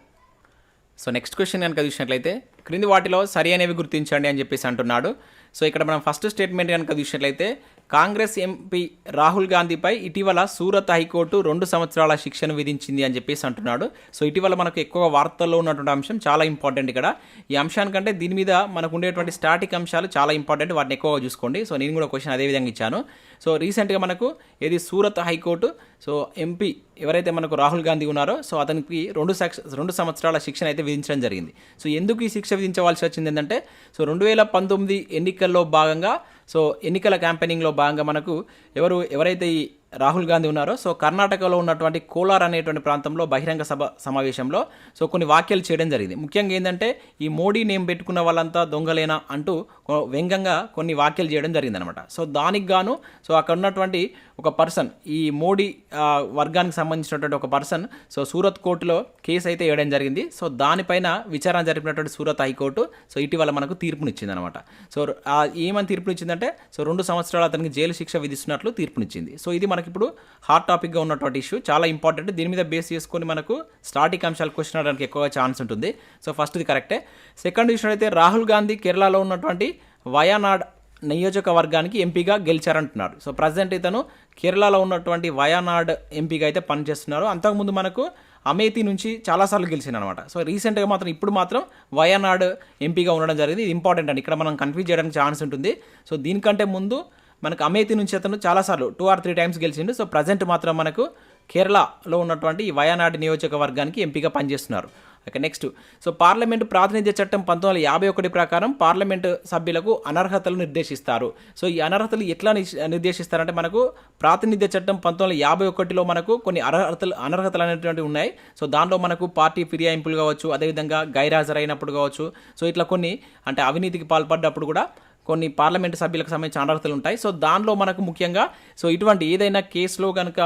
So next question కనుక చూసినట్లయితే క్రింది వాటిలో సరి అనేవి గుర్తించండి అని చెప్పేసి అంటున్నాడు. సో ఇక్కడ మనం ఫస్ట్ స్టేట్మెంట్ కనుక చూసినట్లయితే కాంగ్రెస్ ఎంపీ రాహుల్ గాంధీపై ఇటీవల సూరత్ హైకోర్టు 2 సంవత్సరాల శిక్షను విధించింది అని చెప్పేసి అంటున్నాడు. సో ఇటీవల మనకు ఎక్కువ వార్తల్లో ఉన్నటువంటి అంశం చాలా ఇంపార్టెంట్. ఇక్కడ ఈ అంశానికంటే దీని మీద మనకు ఉండేటువంటి స్టాటిక్ అంశాలు చాలా ఇంపార్టెంట్, వాటిని ఎక్కువగా చూసుకోండి. సో నేను కూడా క్వశ్చన్ అదే విధంగా ఇచ్చాను. సో రీసెంట్గా మనకు ఇది సూరత్ హైకోర్టు సో ఎంపీ ఎవరైతే మనకు రాహుల్ గాంధీ ఉన్నారో సో అతనికి 2 సంవత్సరాల శిక్షణ అయితే విధించడం జరిగింది. సో ఎందుకు ఈ శిక్ష విధించవలసి వచ్చింది ఏంటంటే సో 2019 ఎన్నికల్లో భాగంగా సో ఎన్నికల క్యాంపెయినింగ్లో భాగంగా మనకు ఎవరైతే ఈ రాహుల్ గాంధీ ఉన్నారో సో కర్ణాటకలో ఉన్నటువంటి కోలార్ అనేటువంటి ప్రాంతంలో బహిరంగ సభ సమావేశంలో సో కొన్ని వ్యాఖ్యలు చేయడం జరిగింది. ముఖ్యంగా ఏంటంటే ఈ మోడీ నేమ్ పెట్టుకున్న వాళ్ళంతా దొంగలేనా అంటూ వ్యంగ్యంగా కొన్ని వ్యాఖ్యలు చేయడం జరిగిందనమాట. సో దానికి గాను సో అక్కడ ఉన్నటువంటి ఒక పర్సన్ ఈ మోడీ వర్గానికి సంబంధించినటువంటి ఒక పర్సన్ సో సూరత్ కోర్టులో కేసు అయితే వేయడం జరిగింది. సో దానిపైన విచారణ జరిపినటువంటి సూరత్ హైకోర్టు సో ఇటీవల మనకు తీర్పునిచ్చింది అనమాట. సో ఏమని తీర్పునిచ్చిందంటే సో 2 సంవత్సరాలు అతనికి జైలు శిక్ష విధిస్తున్నట్లు తీర్పునిచ్చింది. సో ఇది మనకి ఇప్పుడు హాట్ టాపిక్గా ఉన్నటువంటి ఇష్యూ, చాలా ఇంపార్టెంట్. దీని మీద బేస్ చేసుకొని మనకు స్టాటిక్ అంశాలు క్వశ్చన్ అవ్వడానికి ఎక్కువగా ఛాన్స్ ఉంటుంది. సో ఫస్ట్ ఇది కరెక్టే. సెకండ్ విషయం అయితే రాహుల్ గాంధీ కేరళలో ఉన్నటువంటి వయానాడ్ నియోజకవర్గానికి ఎంపీగా గెలిచారంటున్నారు. సో ప్రజెంట్ ఇతను కేరళలో ఉన్నటువంటి వయానాడ్ ఎంపీగా అయితే పనిచేస్తున్నారు. అంతకుముందు మనకు అమేథీ నుంచి చాలాసార్లు గెలిచింది అనమాట. సో రీసెంట్గా మాత్రం ఇప్పుడు మాత్రం వయానాడ్ ఎంపీగా ఉండడం జరిగింది. ఇది ఇంపార్టెంట్ అండి, ఇక్కడ మనం కన్ఫ్యూజ్ చేయడానికి ఛాన్స్ ఉంటుంది. సో దీనికంటే ముందు మనకు అమేథీ నుంచి అతను చాలాసార్లు 2 or 3 times గెలిచిండు. సో ప్రజెంట్ మాత్రం మనకు కేరళలో ఉన్నటువంటి ఈ వయానాడ్ నియోజకవర్గానికి ఎంపీగా పనిచేస్తున్నారు. ఓకే, నెక్స్ట్ సో పార్లమెంటు ప్రాతినిధ్య చట్టం 1951 ప్రకారం పార్లమెంటు సభ్యులకు అనర్హతలు నిర్దేశిస్తారు. సో ఈ అనర్హతలు ఎట్లా నిర్దేశిస్తారంటే మనకు ప్రాతినిధ్య చట్టం 1951లో మనకు కొన్ని అనర్హతలు అనేటువంటివి ఉన్నాయి. సో దానిలో మనకు పార్టీ ఫిర్యాయింపులు కావచ్చు, అదేవిధంగా గైర్హాజరైనప్పుడు కావచ్చు, సో ఇట్లా కొన్ని అంటే అవినీతికి పాల్పడ్డప్పుడు కూడా కొన్ని పార్లమెంటు సభ్యులకు సంబంధించిన అనర్హతలు ఉంటాయి. సో దానిలో మనకు ముఖ్యంగా సో ఇటువంటి ఏదైనా కేసులో కనుక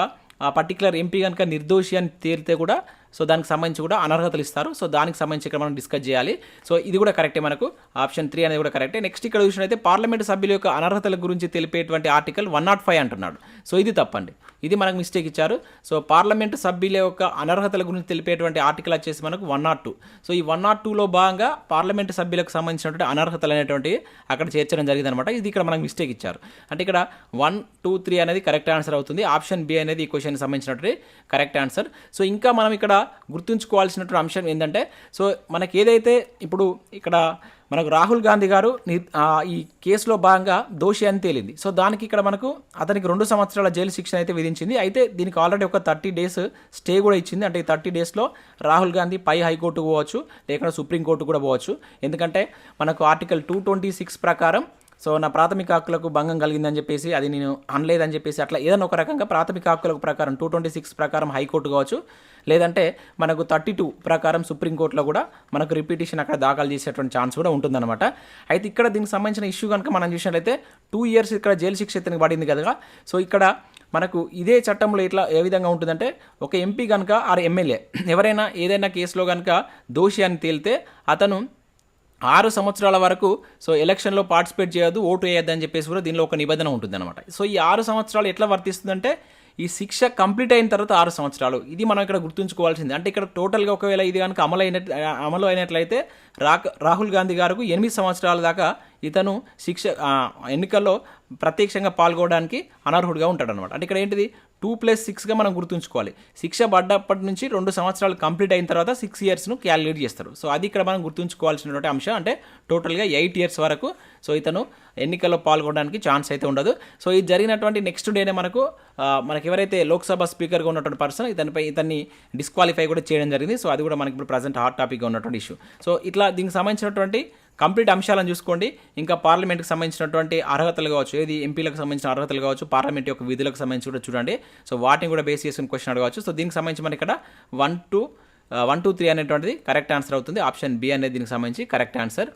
ఆ పర్టికులర్ ఎంపీ కనుక నిర్దోషి అని తేలితే కూడా సో దానికి సంబంధించి కూడా అనర్హతలు ఇస్తారు. సో దానికి సంబంధించి ఇక్కడ మనం డిస్కస్ చేయాలి. సో ఇది కూడా కరెక్టే, మనకు ఆప్షన్ 3 అనేది కూడా కరెక్టే. నెక్స్ట్ ఇక్కడ చూసినట్లయితే పార్లమెంటు సభ్యుల యొక్క అనర్హతల గురించి తెలిపేటువంటి ఆర్టికల్ 105 అంటున్నాడు. సో ఇది తప్పండి, ఇది మనకు మిస్టేక్ ఇచ్చారు. సో పార్లమెంటు సభ్యుల యొక్క అనర్హతల గురించి తెలిపేటువంటి ఆర్టికల్ వచ్చేసి మనకు 102. సో ఈ 102లో భాగంగా పార్లమెంటు సభ్యులకు సంబంధించినటువంటి అనర్హతలు అనేటువంటివి అక్కడ చేర్చడం జరిగింది అనమాట. ఇది ఇక్కడ మనకు మిస్టేక్ ఇచ్చారు. అంటే ఇక్కడ 1, 2, 3 అనేది కరెక్ట్ ఆన్సర్ అవుతుంది. ఆప్షన్ బి అనేది ఈ క్వశ్చన్కి సంబంధించినటువంటి కరెక్ట్ ఆన్సర్. సో ఇంకా మనం ఇక్కడ గుర్తుంచుకోవాల్సినటువంటి అంశం ఏంటంటే సో మనకి ఏదైతే ఇప్పుడు ఇక్కడ మనకు రాహుల్ గాంధీ గారు ఈ కేసులో భాగంగా దోషి అని తేలింది. సో దానికి ఇక్కడ మనకు అతనికి 2 సంవత్సరాల జైలు శిక్షణ అయితే విధించింది. అయితే దీనికి ఆల్రెడీ ఒక 30 days స్టే కూడా ఇచ్చింది. అంటే ఈ 30 daysలో రాహుల్ గాంధీ పై హైకోర్టుకు పోవచ్చు, లేకుండా సుప్రీంకోర్టు కూడా పోవచ్చు. ఎందుకంటే మనకు ఆర్టికల్ 226 ప్రకారం సో నా ప్రాథమిక హక్కులకు భంగం కలిగిందని చెప్పేసి అది నేను అనలేదని చెప్పేసి అట్లా ఏదైనా ఒక రకంగా ప్రాథమిక హక్కులకు ప్రకారం 226 ప్రకారం హైకోర్టు కావచ్చు, లేదంటే మనకు 32 ప్రకారం సుప్రీంకోర్టులో కూడా మనకు రిపిటిషన్ అక్కడ దాఖలు చేసేటువంటి ఛాన్స్ కూడా ఉంటుందన్నమాట. అయితే ఇక్కడ దీనికి సంబంధించిన ఇష్యూ కనుక మనం చూసినట్లయితే 2 years ఇక్కడ జైలు శిక్ష ఇతనికి పడింది కదా. సో ఇక్కడ మనకు ఇదే చట్టంలో ఇట్లా ఏ విధంగా ఉంటుందంటే ఒక ఎంపీ కనుక ఆర్ ఎమ్మెల్యే ఎవరైనా ఏదైనా కేసులో కనుక దోషి అని తేలితే అతను 6 సంవత్సరాల వరకు సో ఎలక్షన్లో పార్టిసిపేట్ చేయొద్దు, ఓటు వేయొద్దని చెప్పేసి కూడా దీనిలో ఒక నిబంధన ఉంటుందన్నమాట. సో ఈ 6 సంవత్సరాలు ఎట్లా వర్తిస్తుందంటే ఈ శిక్ష కంప్లీట్ అయిన తర్వాత 6 సంవత్సరాలు, ఇది మనం ఇక్కడ గుర్తుంచుకోవాల్సింది. అంటే ఇక్కడ టోటల్గా ఒకవేళ ఇది కనుక అమలు అయినట్లయితే రాహుల్ గాంధీ గారికి 8 సంవత్సరాల దాకా ఇతను ఎన్నికల్లో ప్రత్యక్షంగా పాల్గొనడానికి అనర్హుడిగా ఉంటాడనమాట. అంటే ఇక్కడ ఏంటిది 2+6గా మనం గుర్తుంచుకోవాలి. శిక్ష పడ్డప్పటి నుంచి 2 సంవత్సరాలు కంప్లీట్ అయిన తర్వాత 6 yearsను క్యాలిక్యులేట్ చేస్తారు. సో అది ఇక్కడ మనం గుర్తుంచుకోవాల్సినటువంటి అంశం. అంటే టోటల్గా 8 years వరకు సో ఇతను ఎన్నికల్లో పాల్గొనడానికి ఛాన్స్ అయితే ఉండదు. సో ఇది జరిగినటువంటి నెక్స్ట్ డేనే మనకు ఎవరైతే లోక్సభ స్పీకర్గా ఉన్నటువంటి పర్సన్ ఇతన్ని డిస్క్వాలిఫై కూడా చేయడం జరిగింది. సో అది కూడా మనకి ఇప్పుడు ప్రజెంట్ హాట్ టాపిక్గా ఉన్నటువంటి ఇష్యూ. సో ఇట్లా దీనికి సంబంధించినటువంటి కంప్లీట్ అంశాలను చూసుకోండి. ఇంకా పార్లమెంట్కి సంబంధించినటువంటి అర్హతలు కావచ్చు, ఏది ఎంపీలకు సంబంధించిన అర్హతలు కావచ్చు, పార్లమెంట్ యొక్క విధులకు సంబంధించి కూడా చూడండి. సో వాటిని కూడా బేస్ చేసుకుని క్వశ్చన్ అడగవచ్చు. సో దీనికి సంబంధించి మనకి ఇక్కడ 1, 2, 3 అనేటువంటిది కరెక్ట్ ఆన్సర్ అవుతుంది. ఆప్షన్ బి అనేది దీనికి సంబంధించి correct answer.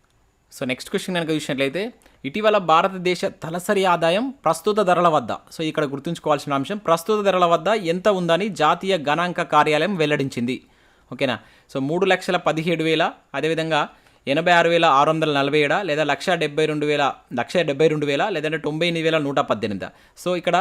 So next question కనుక చూసినట్లయితే ఇటీవల భారతదేశ తలసరి ఆదాయం ప్రస్తుత ధరల వద్ద, సో ఇక్కడ గుర్తుంచుకోవాల్సిన అంశం ప్రస్తుత ధరల వద్ద ఎంత ఉందని జాతీయ గణాంక కార్యాలయం వెల్లడించింది. ఓకేనా. సో 3,17,000, అదేవిధంగా 86,647 లేదా 1,72,000 లేదంటే 98,118. సో ఇక్కడ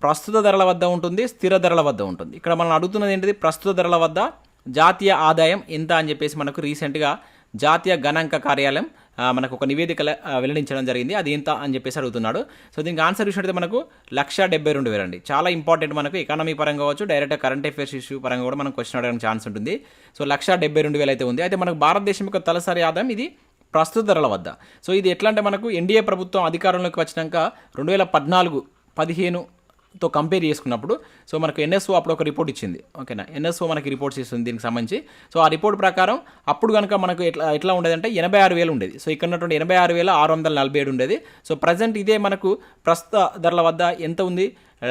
ప్రస్తుత ధరల వద్ద ఉంటుంది, స్థిర ధరల వద్ద ఉంటుంది. ఇక్కడ మనం అడుగుతున్నది ఏంటిది ప్రస్తుత ధరల వద్ద జాతీయ ఆదాయం ఎంత అని చెప్పేసి మనకు రీసెంట్గా జాతీయ గణాంక కార్యాలయం మనకు ఒక నివేదిక వెల్లడించడం జరిగింది. అది ఎంత అని చెప్పేసి అడుగుతున్నాడు. సో దీనికి ఆన్సర్ చూసినట్లయితే మనకు 1,72,000 అండి. చాలా ఇంపార్టెంట్, మనకు ఎకానమీ పరంగా కావచ్చు, డైరెక్ట్గా కరెంట్ అఫేర్స్ ఇష్యూ పరంగా కూడా మనం క్వశ్చన్ అడగడానికి ఛాన్స్ ఉంటుంది. సో 1,72,000 అయితే ఉంది. అయితే మనకు భారతదేశం యొక్క తలసరి ఆదాయం ఇది ప్రస్తుత ధరల వద్ద. సో ఇది ఎట్లా అంటే మనకు ఎన్డీఏ ప్రభుత్వం అధికారంలోకి వచ్చినాక 2014-15తో కంపేర్ చేసుకున్నప్పుడు సో మనకు ఎన్ఎస్ఓ అప్పుడు ఒక రిపోర్ట్ ఇచ్చింది. ఓకేనా, ఎన్ఎస్ఓ మనకి రిపోర్ట్స్ ఇస్తుంది దీనికి సంబంధించి. సో ఆ రిపోర్ట్ ప్రకారం అప్పుడు కనుక మనకు ఎట్లా ఉండేదంటే 86,000 ఉండేది. సో ఇక్కడ ఉన్నటువంటి 86,647 ఉండేది. సో ప్రజెంట్ ఇదే మనకు ప్రస్తుత ధరల వద్ద ఎంత ఉంది,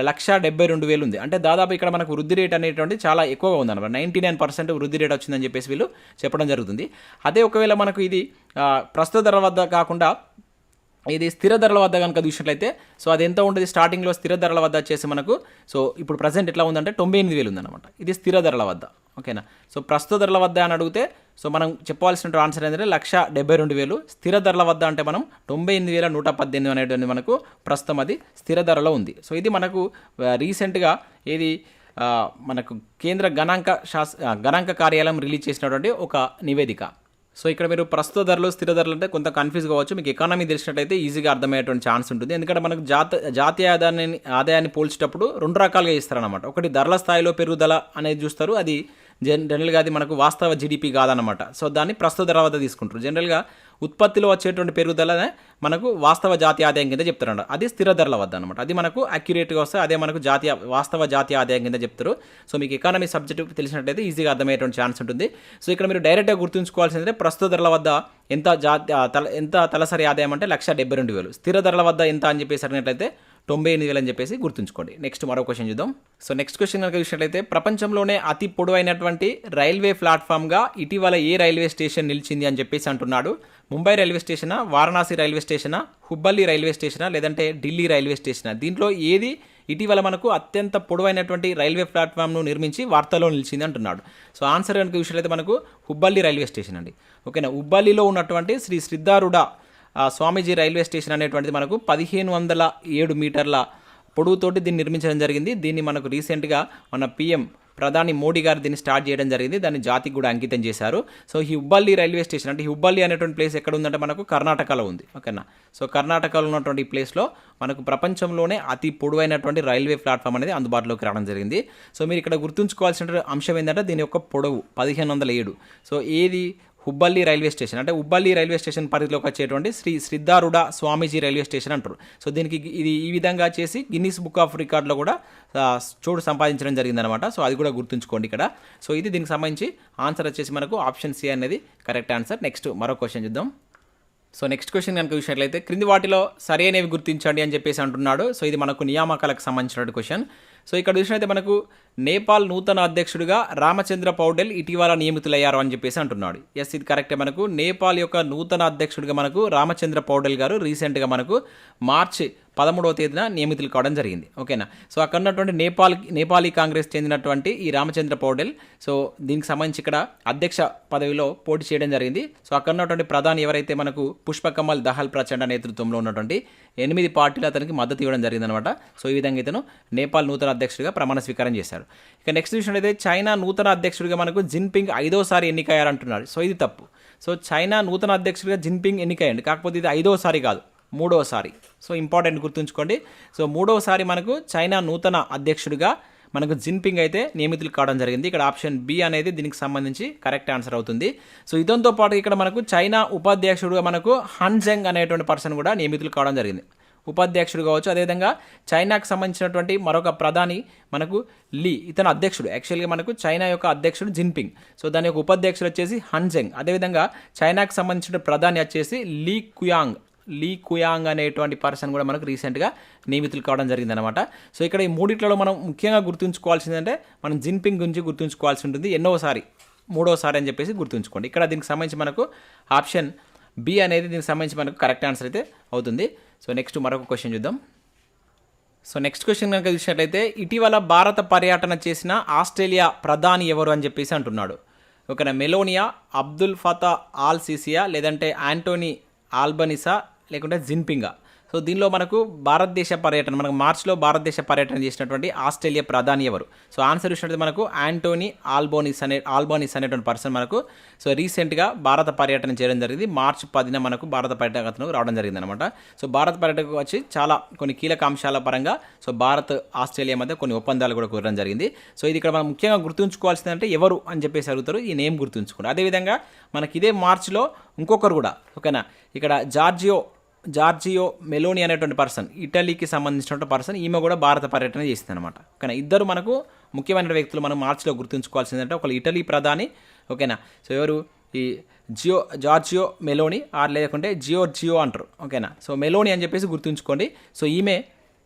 1,72,000 ఉంది. అంటే దాదాపు ఇక్కడ మనకు వృద్ధి రేట్ అనేటువంటి చాలా ఎక్కువగా ఉందన్నమాట. 99% వృద్ధి రేట్ వచ్చిందని చెప్పేసి వీళ్ళు చెప్పడం జరుగుతుంది. అదే ఒకవేళ మనకు ఇది ప్రస్తుత ధరల వద్ద కాకుండా ఇది స్థిర ధరల వద్ద కనుక చూసినట్లయితే సో అది ఎంత ఉంటుంది, స్టార్టింగ్లో స్థిర ధరల వద్ద వచ్చేసి మనకు సో ఇప్పుడు ప్రజెంట్ ఎట్లా ఉందంటే 98,000 ఉందన్నమాట. ఇది స్థిర ధరల వద్ద. ఓకేనా, సో ప్రస్తుత ధరల వద్ద అని అడిగితే సో మనం చెప్పవలసిన ఆన్సర్ ఏంటంటే 1,72,000. స్థిర ధరల వద్ద అంటే మనం 98,118 అనేటువంటి మనకు ప్రస్తుతం అది స్థిర ధరలో ఉంది. సో ఇది మనకు రీసెంట్గా ఏది మనకు కేంద్ర గణాంక కార్యాలయం రిలీజ్ చేసినటువంటి ఒక నివేదిక. సో ఇక్కడ మీరు ప్రస్తుత ధరలు స్థిర ధరలు అంటే కొంత కన్ఫ్యూజ్ కావచ్చు. మీకు ఎకానమీ తెలిసినట్టయితే ఈజీగా అర్థమయ్యేటువంటి ఛాన్స్ ఉంటుంది. ఎందుకంటే మనకు జాతీయ ఆదాయాన్ని పోల్చేటప్పుడు 2 రకాలుగా ఇస్తారనమాట. ఒకటి ధరల స్థాయిలో పెరుగుదల అనేది చూస్తారు, అది జనరల్గా అది మనకు వాస్తవ జీడిపి కాదనమాట. సో దాన్ని ప్రస్తుత ధర వద్ద తీసుకుంటారు. జనరల్గా ఉత్పత్తిలో వచ్చేటువంటి పెరుగుదలనే మనకు వాస్తవ జాతీయ ఆదాయం కింద చెప్తారంట. అది స్థిర ధరల వద్ద అనమాట. అది మనకు అక్యురేట్గా వస్తే అదే మనకు వాస్తవ జాతీయ ఆదాయం కింద చెప్తారు. సో మీకు ఎకానమీ సబ్జెక్ట్ తెలిసినట్టయితే ఈజీగా అర్థమయ్యేటువంటి ఛాన్స్ ఉంటుంది. సో ఇక్కడ మీరు డైరెక్ట్గా గుర్తుంచుకోవాల్సిందే ప్రస్తుత ధరల వద్ద ఎంత తలసరి ఆదాయం అంటే 1,72,000. స్థిర ధరల వద్ద ఎంత అని చెప్పేసి అడిగినట్లయితే 98,000 అని చెప్పేసి గుర్తుంచుకోండి. నెక్స్ట్ మరో క్వశ్చన్ చూద్దాం. సో నెక్స్ట్ క్వశ్చన్ కనుక చూసినట్లయితే ప్రపంచంలోనే అతి పొడవైనటువంటి రైల్వే ప్లాట్ఫామ్గా ఇటీవల ఏ రైల్వే స్టేషన్ నిలిచింది అని చెప్పేసి అంటున్నాడు. ముంబై రైల్వే స్టేషనా, వారణాసి రైల్వే స్టేషనా, హుబ్బల్లి రైల్వే స్టేషనా, లేదంటే ఢిల్లీ రైల్వే స్టేషనా? దీంట్లో ఏది ఇటీవల మనకు అత్యంత పొడవైనటువంటి రైల్వే ప్లాట్ఫామ్ను నిర్మించి వార్తల్లో నిలిచింది అంటున్నాడు. సో ఆన్సర్ కనుక చూసినట్లయితే మనకు హుబ్బల్లి రైల్వే స్టేషన్ అండి. ఓకేనా, హుబ్బల్లిలో ఉన్నటువంటి శ్రీ సిద్ధారూఢ స్వామీజీ రైల్వే స్టేషన్ అనేటువంటిది మనకు 1,507 మీటర్ల పొడవుతోటి దీన్ని నిర్మించడం జరిగింది. దీన్ని మనకు రీసెంట్గా మన ప్రధాని మోడీ గారు దీన్ని స్టార్ట్ చేయడం జరిగింది. దాన్ని జాతికి కూడా అంకితం చేశారు. సో ఈ హుబ్బల్లి రైల్వే స్టేషన్ అంటే హుబ్బల్లి అనేటువంటి ప్లేస్ ఎక్కడ ఉందంటే మనకు కర్ణాటకలో ఉంది. ఓకేనా, సో కర్ణాటకలో ఉన్నటువంటి ప్లేస్లో మనకు ప్రపంచంలోనే అతి పొడవైనటువంటి రైల్వే ప్లాట్ఫామ్ అనేది అందుబాటులోకి రావడం జరిగింది. సో మీరు ఇక్కడ గుర్తుంచుకోవాల్సిన అంశం ఏంటంటే దీని యొక్క పొడవు 1,507. సో ఏది హుబ్బల్లి రైల్వే స్టేషన్ అంటే హుబ్బల్లి రైల్వే స్టేషన్ పరిధిలోకి వచ్చేటువంటి శ్రీ సిద్ధారూఢ స్వామీజీ రైల్వే స్టేషన్ అంటారు. సో దీనికి ఇది ఈ విధంగా చేసి గిన్నీస్ బుక్ ఆఫ్ రికార్డులో కూడా చోటు సంపాదించడం జరిగిందనమాట. సో అది కూడా గుర్తుంచుకోండి ఇక్కడ. సో ఇది దీనికి సంబంధించి ఆన్సర్ వచ్చేసి మనకు ఆప్షన్ సి అనేది కరెక్ట్ ఆన్సర్. నెక్స్ట్ మరో క్వశ్చన్ చూద్దాం. సో నెక్స్ట్ క్వశ్చన్ కనుక చూసినట్లయితే క్రింది వాటిలో సరైనవి గుర్తించండి అని చెప్పేసి అంటున్నాడు. సో ఇది మనకు నియామకాలకు సంబంధించిన క్వశ్చన్. సో ఇక్కడ చూసినట్లయితే మనకు నేపాల్ నూతన అధ్యక్షుడిగా రామచంద్ర పౌడెల్ ఇటీవల నియమితులయ్యారు అని చెప్పేసి అంటున్నాడు. ఎస్, ఇది కరెక్టే. మనకు నేపాల్ యొక్క నూతన అధ్యక్షుడిగా మనకు రామచంద్ర పౌడెల్ గారు రీసెంట్గా మనకు మార్చి 13వ తేదీన నియమితులు కావడం జరిగింది. ఓకేనా, సో అక్కడ ఉన్నటువంటి నేపాలీ కాంగ్రెస్ చెందినటువంటి ఈ రామచంద్ర పౌడెల్ సో దీనికి సంబంధించి ఇక్కడ అధ్యక్ష పదవిలో పోటీ చేయడం జరిగింది. సో అక్కడ ఉన్నటువంటి ప్రధాని ఎవరైతే మనకు పుష్పకమల్ దహల్ ప్రచండ నేతృత్వంలో ఉన్నటువంటి 8 పార్టీలు అతనికి మద్దతు ఇవ్వడం జరిగిందనమాట. సో ఈ విధంగా ఇతను నేపాల్ నూతన అధ్యక్షుడిగా ప్రమాణ స్వీకారం చేశారు. ఇక నెక్స్ట్ చూసినట్లయితే చైనా నూతన అధ్యక్షుడిగా మనకు జిన్పింగ్ 5వసారి ఎన్నికయ్యారంటున్నారు. సో ఇది తప్పు. సో చైనా నూతన అధ్యక్షుడిగా జిన్పింగ్ ఎన్నికయ్యండి, కాకపోతే ఇది 5వసారి కాదు, 3వసారి. సో ఇంపార్టెంట్ గుర్తుంచుకోండి. సో 3వసారి మనకు చైనా నూతన అధ్యక్షుడిగా మనకు జిన్పింగ్ అయితే నియమితులు కావడం జరిగింది. ఇక్కడ ఆప్షన్ బి అనేది దీనికి సంబంధించి కరెక్ట్ ఆన్సర్ అవుతుంది. సో ఇదంతో పాటు ఇక్కడ మనకు చైనా ఉపాధ్యక్షుడిగా మనకు హన్ జెంగ్ అనేటువంటి పర్సన్ కూడా నియమితులు కావడం జరిగింది. ఉపాధ్యక్షుడు కావచ్చు. అదేవిధంగా చైనాకు సంబంధించినటువంటి మరొక ప్రధాని మనకు లీ, ఇతను అధ్యక్షుడు. యాక్చువల్గా మనకు చైనా యొక్క అధ్యక్షుడు జిన్పింగ్. సో దాని యొక్క ఉపాధ్యక్షుడు వచ్చేసి హన్ జెంగ్. అదేవిధంగా చైనాకు సంబంధించిన ప్రధాని వచ్చేసి లీ కుయాంగ్ అనేటువంటి పర్సన్ కూడా మనకు రీసెంట్గా నియమితులు కావడం జరిగిందనమాట. సో ఇక్కడ ఈ మూడిట్లలో మనం ముఖ్యంగా గుర్తుంచుకోవాల్సిందంటే మనం జిన్పింగ్ గురించి గుర్తుంచుకోవాల్సి ఉంటుంది. 3వసారి అని చెప్పేసి గుర్తుంచుకోండి. ఇక్కడ దీనికి సంబంధించి మనకు ఆప్షన్ బి అనేది దీనికి సంబంధించి మనకు కరెక్ట్ ఆన్సర్ అయితే అవుతుంది. సో నెక్స్ట్ మరొక క్వశ్చన్ చూద్దాం. సో నెక్స్ట్ క్వశ్చన్ కనుక చూసినట్లయితే ఇటీవల భారత పర్యటన చేసిన ఆస్ట్రేలియా ప్రధాని ఎవరు అని చెప్పేసి అంటున్నాడు. ఓకేనా, మెలోనియా, అబ్దుల్ ఫతా ఆల్ సిసియా, లేదంటే యాంటోనీ ఆల్బనిసా, లేకుంటే జిన్పింగా? సో దీనిలో మనకు భారతదేశ పర్యటన, మనకు మార్చ్లో భారతదేశ పర్యటన చేసినటువంటి ఆస్ట్రేలియా ప్రధాని ఎవరు? సో ఆన్సర్ చూసినట్టు మనకు యాంటోనీ ఆల్బోనిస్ అనేటువంటి పర్సన్ మనకు సో రీసెంట్గా భారత పర్యటన చేయడం జరిగింది. మార్చి 10న మనకు భారత పర్యటనకు రావడం జరిగింది అనమాట. సో భారత పర్యటనకు వచ్చి చాలా కొన్ని కీలక అంశాల పరంగా సో భారత్ ఆస్ట్రేలియా మధ్య కొన్ని ఒప్పందాలు కూడా కుదరడం జరిగింది. సో ఇది ఇక్కడ మనం ముఖ్యంగా గుర్తుంచుకోవాల్సింది అంటే ఎవరు అని చెప్పేసి అడుగుతారు, ఈ నేమ్ గుర్తుంచుకోండి. అదేవిధంగా మనకి ఇదే మార్చిలో ఇంకొకరు కూడా, ఓకేనా, ఇక్కడ జార్జియో మెలోని అనేటువంటి పర్సన్, ఇటలీకి సంబంధించినటువంటి పర్సన్, ఈమె కూడా భారత పర్యటన చేసింది అనమాట. ఓకేనా, ఇద్దరు మనకు ముఖ్యమైన వ్యక్తులు మనం మార్చిలో గుర్తుంచుకోవాల్సిందంటే ఒకళ్ళు ఇటలీ ప్రధాని, ఓకేనా. సో ఎవరు? ఈ జార్జియో మెలోని లేకుంటే జియో అంటారు, ఓకేనా. సో మెలోని అని చెప్పేసి గుర్తుంచుకోండి. సో ఈమె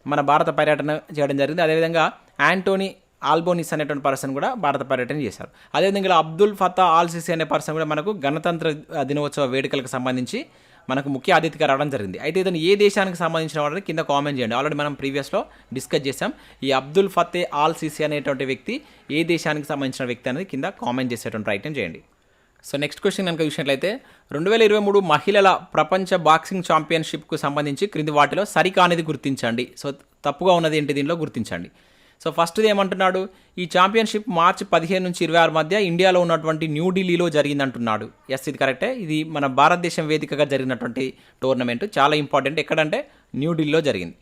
మన భారత పర్యటన చేయడం జరిగింది. అదేవిధంగా యాంటోనీ ఆల్బోనిస్ అనేటువంటి పర్సన్ కూడా భారత పర్యటన చేశారు. అదేవిధంగా ఇలా అబ్దుల్ ఫతా ఆల్ సిసి అనే పర్సన్ కూడా మనకు గణతంత్ర దినోత్సవ వేడుకలకు సంబంధించి మనకు ముఖ్య అతిథిగా రావడం జరిగింది. అయితే ఇతను ఏ దేశానికి సంబంధించిన వాడిని కింద కామెంట్ చేయండి. ఆల్రెడీ మనం ప్రీవియస్లో డిస్కస్ చేసాం. ఈ అబ్దుల్ ఫతే ఆల్ సిసి అనేటువంటి వ్యక్తి ఏ దేశానికి సంబంధించిన వ్యక్తి అనేది కింద కామెంట్ చేసేటువంటి ప్రయత్నం చేయండి. సో నెక్స్ట్ క్వశ్చన్ కనుక చూసినట్లయితే 2023 మహిళల ప్రపంచ బాక్సింగ్ ఛాంపియన్షిప్కు సంబంధించి క్రింది వాటిలో సరికానిది గుర్తించండి. సో తప్పుగా ఉన్నది ఏంటి దీనిలో గుర్తించండి. సో ఫస్ట్ది ఏమంటున్నాడు, ఈ ఛాంపియన్షిప్ మార్చి 15 నుంచి 26 మధ్య ఇండియాలో ఉన్నటువంటి న్యూఢిల్లీలో జరిగిందంటున్నాడు. ఎస్, ఇది కరెక్టే. ఇది మన భారతదేశం వేదికగా జరిగినటువంటి టోర్నమెంట్, చాలా ఇంపార్టెంట్. ఎక్కడంటే న్యూఢిల్లీలో జరిగింది.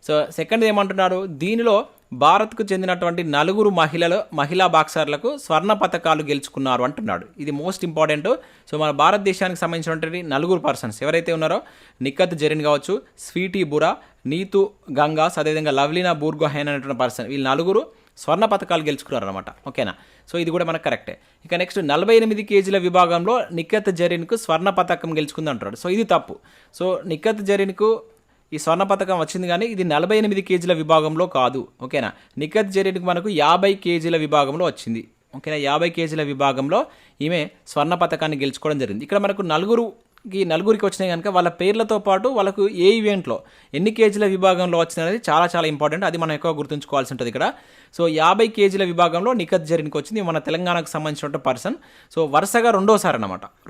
సో సెకండ్ ఏమంటున్నారు, దీనిలో భారత్కు చెందినటువంటి 4 మహిళా బాక్సర్లకు స్వర్ణ పతకాలు గెలుచుకున్నారు అంటున్నాడు. ఇది మోస్ట్ ఇంపార్టెంట్. సో మన భారతదేశానికి సంబంధించినటువంటి 4 పర్సన్స్ ఎవరైతే ఉన్నారో, నిఖత్ జరీన్ కావచ్చు, స్వీటీ బురా, నీతు గంగాస్, అదేవిధంగా లవ్లీనా బూర్గోహెన్ అనేటువంటి పర్సన్, వీళ్ళు 4 స్వర్ణ పతకాలు గెలుచుకున్నారు అనమాట. ఓకేనా. సో ఇది కూడా మనకు కరెక్టే. ఇక నెక్స్ట్ 48 కేజీల విభాగంలో నిఖత్ జరీన్కు స్వర్ణ పతకం గెలుచుకుంది అంటున్నాడు. సో ఇది తప్పు. సో నిఖత్ జరీన్కు ఈ స్వర్ణ పథకం వచ్చింది, కానీ ఇది 48 కేజీల విభాగంలో కాదు. ఓకేనా. నిఖత్ జరీన్కి మనకు 50 కేజీల విభాగంలో వచ్చింది. ఓకేనా, 50 కేజీల విభాగంలో ఈమె స్వర్ణ పథకాన్ని గెలుచుకోవడం జరిగింది. ఇక్కడ మనకు నలుగురికి వచ్చినాయి కనుక వాళ్ళ పేర్లతో పాటు వాళ్ళకు ఏ ఈవెంట్లో ఎన్ని కేజీల విభాగంలో వచ్చింది అనేది చాలా చాలా ఇంపార్టెంట్. అది మనం ఎక్కువ గుర్తుంచుకోవాల్సి ఉంటుంది ఇక్కడ. సో 50 కేజీల విభాగంలో నిఖత్ జరీన్కి వచ్చింది, మన తెలంగాణకు సంబంధించిన పర్సన్. సో వరుసగా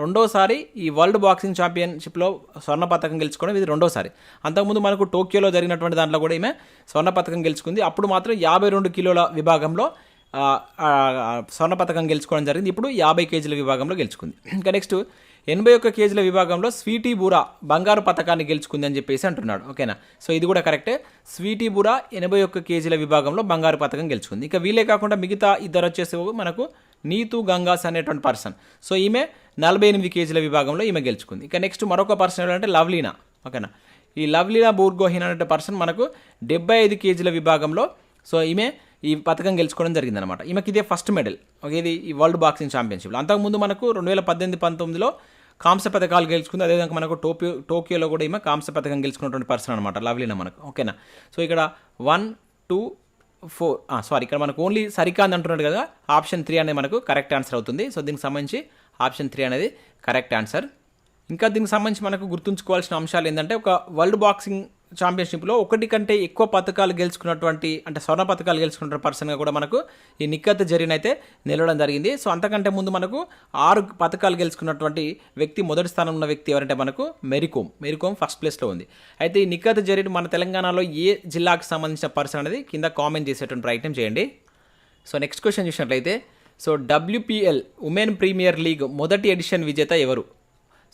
రెండోసారి ఈ వరల్డ్ బాక్సింగ్ ఛాంపియన్షిప్లో స్వర్ణ పథకం గెలుచుకోవడం ఇది రెండోసారి. అంతకుముందు మనకు టోక్యోలో జరిగినటువంటి దాంట్లో కూడా ఈమె స్వర్ణ పథకం గెలుచుకుంది. అప్పుడు మాత్రం 52 కిలోల విభాగంలో స్వర్ణ పథకం గెలుచుకోవడం జరిగింది. ఇప్పుడు 50 కేజీల విభాగంలో గెలుచుకుంది. ఇంకా నెక్స్ట్ 81 కేజీల విభాగంలో స్వీటీ బురా బంగారు పథకాన్ని గెలుచుకుంది అని చెప్పేసి అంటున్నాడు. ఓకేనా. సో ఇది కూడా కరెక్టే. స్వీటీ బురా 81 కేజీల విభాగంలో బంగారు పథకం గెలుచుకుంది. ఇక వీళ్ళే కాకుండా మిగతా ఇద్దరు వచ్చేసి మనకు నీతు గంగాస్ అనేటువంటి పర్సన్. సో ఈమె 48 కేజీల విభాగంలో ఈమె గెలుచుకుంది. ఇక నెక్స్ట్ మరొక పర్సన్ ఎవరంటే లవ్లీనా. ఓకేనా. ఈ లవ్లీనా బూర్గోహెన్ అనే పర్సన్ మనకు 75 కేజీల విభాగంలో సో ఈమె ఈ పథకం గెలుచుకోవడం జరిగిందనమాట. ఈమెకి ఇదే ఫస్ట్ మెడల్. ఇది ఈ వరల్డ్ బాక్సింగ్ ఛాంపియన్షిప్లో. అంతకుముందు మనకు 2018-19లో కాంస్య పథకాలు గెలుచుకుంది. అదేవిధంగా మనకు టోక్యోలో కూడా ఈమె కాంస్య పథకం గెలుచుకున్నటువంటి పర్సన్ అనమాట లవ్లీనా మనకు. ఓకేనా. సో ఇక్కడ 1, 2, 4 ఇక్కడ మనకు ఓన్లీ సరికాంద్ అంటున్నాడు కదా, ఆప్షన్ 3 అనేది మనకు కరెక్ట్ ఆన్సర్ అవుతుంది. సో దీనికి సంబంధించి ఆప్షన్ 3 అనేది కరెక్ట్ ఆన్సర్. ఇంకా దీనికి సంబంధించి మనకు గుర్తుంచుకోవాల్సిన అంశాలు ఏంటంటే, ఒక వరల్డ్ బాక్సింగ్ ఛాంపియన్షిప్లో ఒకటి కంటే ఎక్కువ పథకాలు గెలుచుకున్నటువంటి, అంటే స్వర్ణ పథకాలు గెలుచుకున్న పర్సన్గా కూడా మనకు ఈ నిఖత్ జరీన్ అయితే నిలవడం జరిగింది. సో అంతకంటే ముందు మనకు 6 పథకాలు గెలుచుకున్నటువంటి వ్యక్తి, మొదటి స్థానంలో ఉన్న వ్యక్తి ఎవరంటే మనకు మెరీకోమ్ ఫస్ట్ ప్లేస్లో ఉంది. అయితే ఈ నిఖత్ జరీన్ మన తెలంగాణలో ఏ జిల్లాకు సంబంధించిన పర్సన్ అనేది కింద కామెంట్ చేసేటువంటి ప్రయత్నం చేయండి. సో నెక్స్ట్ క్వశ్చన్ చూసినట్లయితే, so WPL women premier league మొదటి ఎడిషన్ విజేత ఎవరు?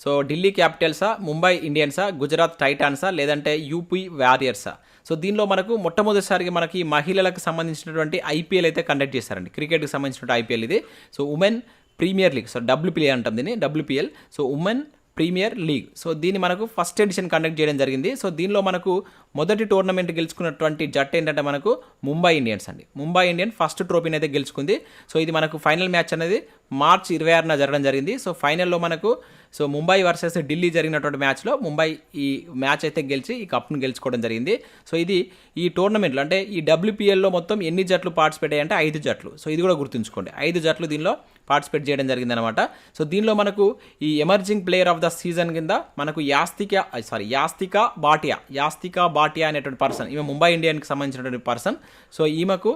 సో ఢిల్లీ క్యాపిటల్సా, ముంబై ఇండియన్సా, గుజరాత్ టైటాన్సా, లేదంటే యూపీ వారియర్సా? సో దీనిలో మనకు మొట్టమొదటిసారిగా మనకి మహిళలకు సంబంధించినటువంటి IPL అయితే కండక్ట్ చేశారండి. క్రికెట్కి సంబంధించిన IPL ఇది. So women premier league, so WPL అంటాం దీన్ని, WPL. So women premier league. So దీన్ని మనకు ఫస్ట్ ఎడిషన్ కండక్ట్ చేయడం జరిగింది. సో దీనిలో మనకు మొదటి టోర్నమెంట్ గెలుచుకున్నటువంటి జట్టు ఏంటంటే మనకు ముంబై ఇండియన్స్ అండి. ముంబై ఇండియన్ ఫస్ట్ ట్రోఫీని అయితే గెలుచుకుంది. సో ఇది మనకు ఫైనల్ మ్యాచ్ అనేది మార్చి 26న జరగడం జరిగింది. సో ఫైనల్లో మనకు సో ముంబై వర్సెస్ ఢిల్లీ జరిగినటువంటి మ్యాచ్లో ముంబై ఈ మ్యాచ్ అయితే గెలిచి ఈ కప్ను గెలుచుకోవడం జరిగింది. సో ఇది ఈ టోర్నమెంట్లో, అంటే ఈ WPLలో మొత్తం ఎన్ని జట్లు పార్టిసిపేట్ అయ్యాయంటే 5 జట్లు. సో ఇది కూడా గుర్తుంచుకోండి, 5 జట్లు దీనిలో పార్టిసిపేట్ చేయడం జరిగిందనమాట. సో దీనిలో మనకు ఈ emerging player of the season కింద మనకు యాస్తికా బాటియా అనేటువంటి పర్సన్, ఈమె ముంబై ఇండియన్కి సంబంధించినటువంటి పర్సన్. సో ఈమెకు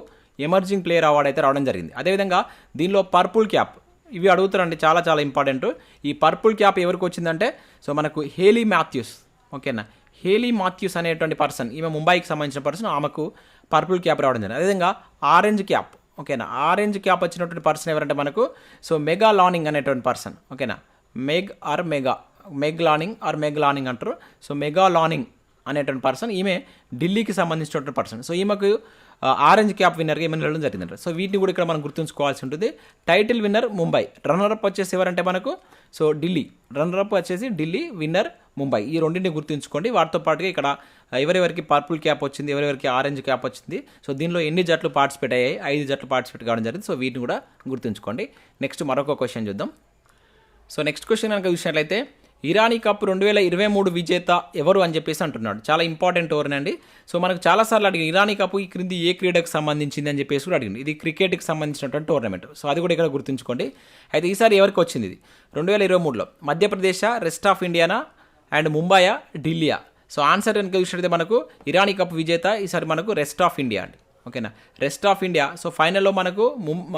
ఎమర్జింగ్ ప్లేయర్ అవార్డు అయితే రావడం జరిగింది. అదేవిధంగా దీనిలో పర్పుల్ క్యాప్, ఇవి అడుగుతారండి, చాలా చాలా ఇంపార్టెంట్. ఈ పర్పుల్ క్యాప్ ఎవరికి వచ్చిందంటే సో మనకు హేలీ మాథ్యూస్. ఓకేనా, హేలీ మాథ్యూస్ అనేటువంటి పర్సన్, ఈమె ముంబైకి సంబంధించిన పర్సన్, ఆమెకు పర్పుల్ క్యాప్ రావడం జరిగింది. అదేవిధంగా ఆరెంజ్ క్యాప్, ఓకేనా, ఆరెంజ్ క్యాప్ వచ్చినటువంటి పర్సన్ ఎవరంటే మనకు సో మెగా లానింగ్ అనేటువంటి పర్సన్, ఓకేనా, మెగ్ లానింగ్ అంటారు. సో మెగా లానింగ్ అనేటువంటి పర్సన్, ఈమె ఢిల్లీకి సంబంధించినటువంటి పర్సన్. సో ఈమెకు ఆరెంజ్ క్యాప్ విన్నర్గా ఈమె వెళ్ళడం జరిగిందంట. సో వీటిని కూడా ఇక్కడ మనం గుర్తుంచుకోవాల్సి ఉంటుంది. టైటిల్ విన్నర్ ముంబై, రన్నరప్ వచ్చేసి ఎవరంటే మనకు సో ఢిల్లీ, రన్నరప్ వచ్చేసి ఢిల్లీ, విన్నర్ ముంబై. ఈ రెండింటిని గుర్తుంచుకోండి. వాటితో పాటుగా ఇక్కడ ఎవరెవరికి పర్పుల్ క్యాప్ వచ్చింది, ఎవరెవరికి ఆరెంజ్ క్యాప్ వచ్చింది, సో దీనిలో ఎన్ని జట్లు పార్టిసిపేట్ అయ్యాయి, 5 జట్లు పార్టిసిపేట్ కావడం జరిగింది. సో వీటిని కూడా గుర్తుంచుకోండి. నెక్స్ట్ మరొక క్వశ్చన్ చూద్దాం. సో నెక్స్ట్ క్వశ్చన్ కనుక చూసినట్లయితే ఇరానీ కప్ 2023 విజేత ఎవరు అని చెప్పేసి అంటున్నాడు. చాలా ఇంపార్టెంట్ ఓవర్ అండి. సో మనకు చాలాసార్లు అడిగింది ఇరానీ కప్ ఈ క్రింది ఏ క్రీడకు సంబంధించింది అని చెప్పేసి కూడా అడిగింది. ఇది క్రికెట్కి సంబంధించినటువంటి టోర్నమెంట్. సో అది కూడా ఇక్కడ గుర్తుంచుకోండి. అయితే ఈసారి ఎవరికి వచ్చింది ఇది 2023లో? Madhya Pradesh, rest of Indiana and ముంబయా, ఢిల్లీయా? So answer కనుక చూసినట్లయితే మనకు ఇరానీ కప్ విజేత ఈసారి మనకు రెస్ట్ ఆఫ్ ఇండియా అండి, ఓకేనా, రెస్ట్ ఆఫ్ ఇండియా. సో ఫైనల్లో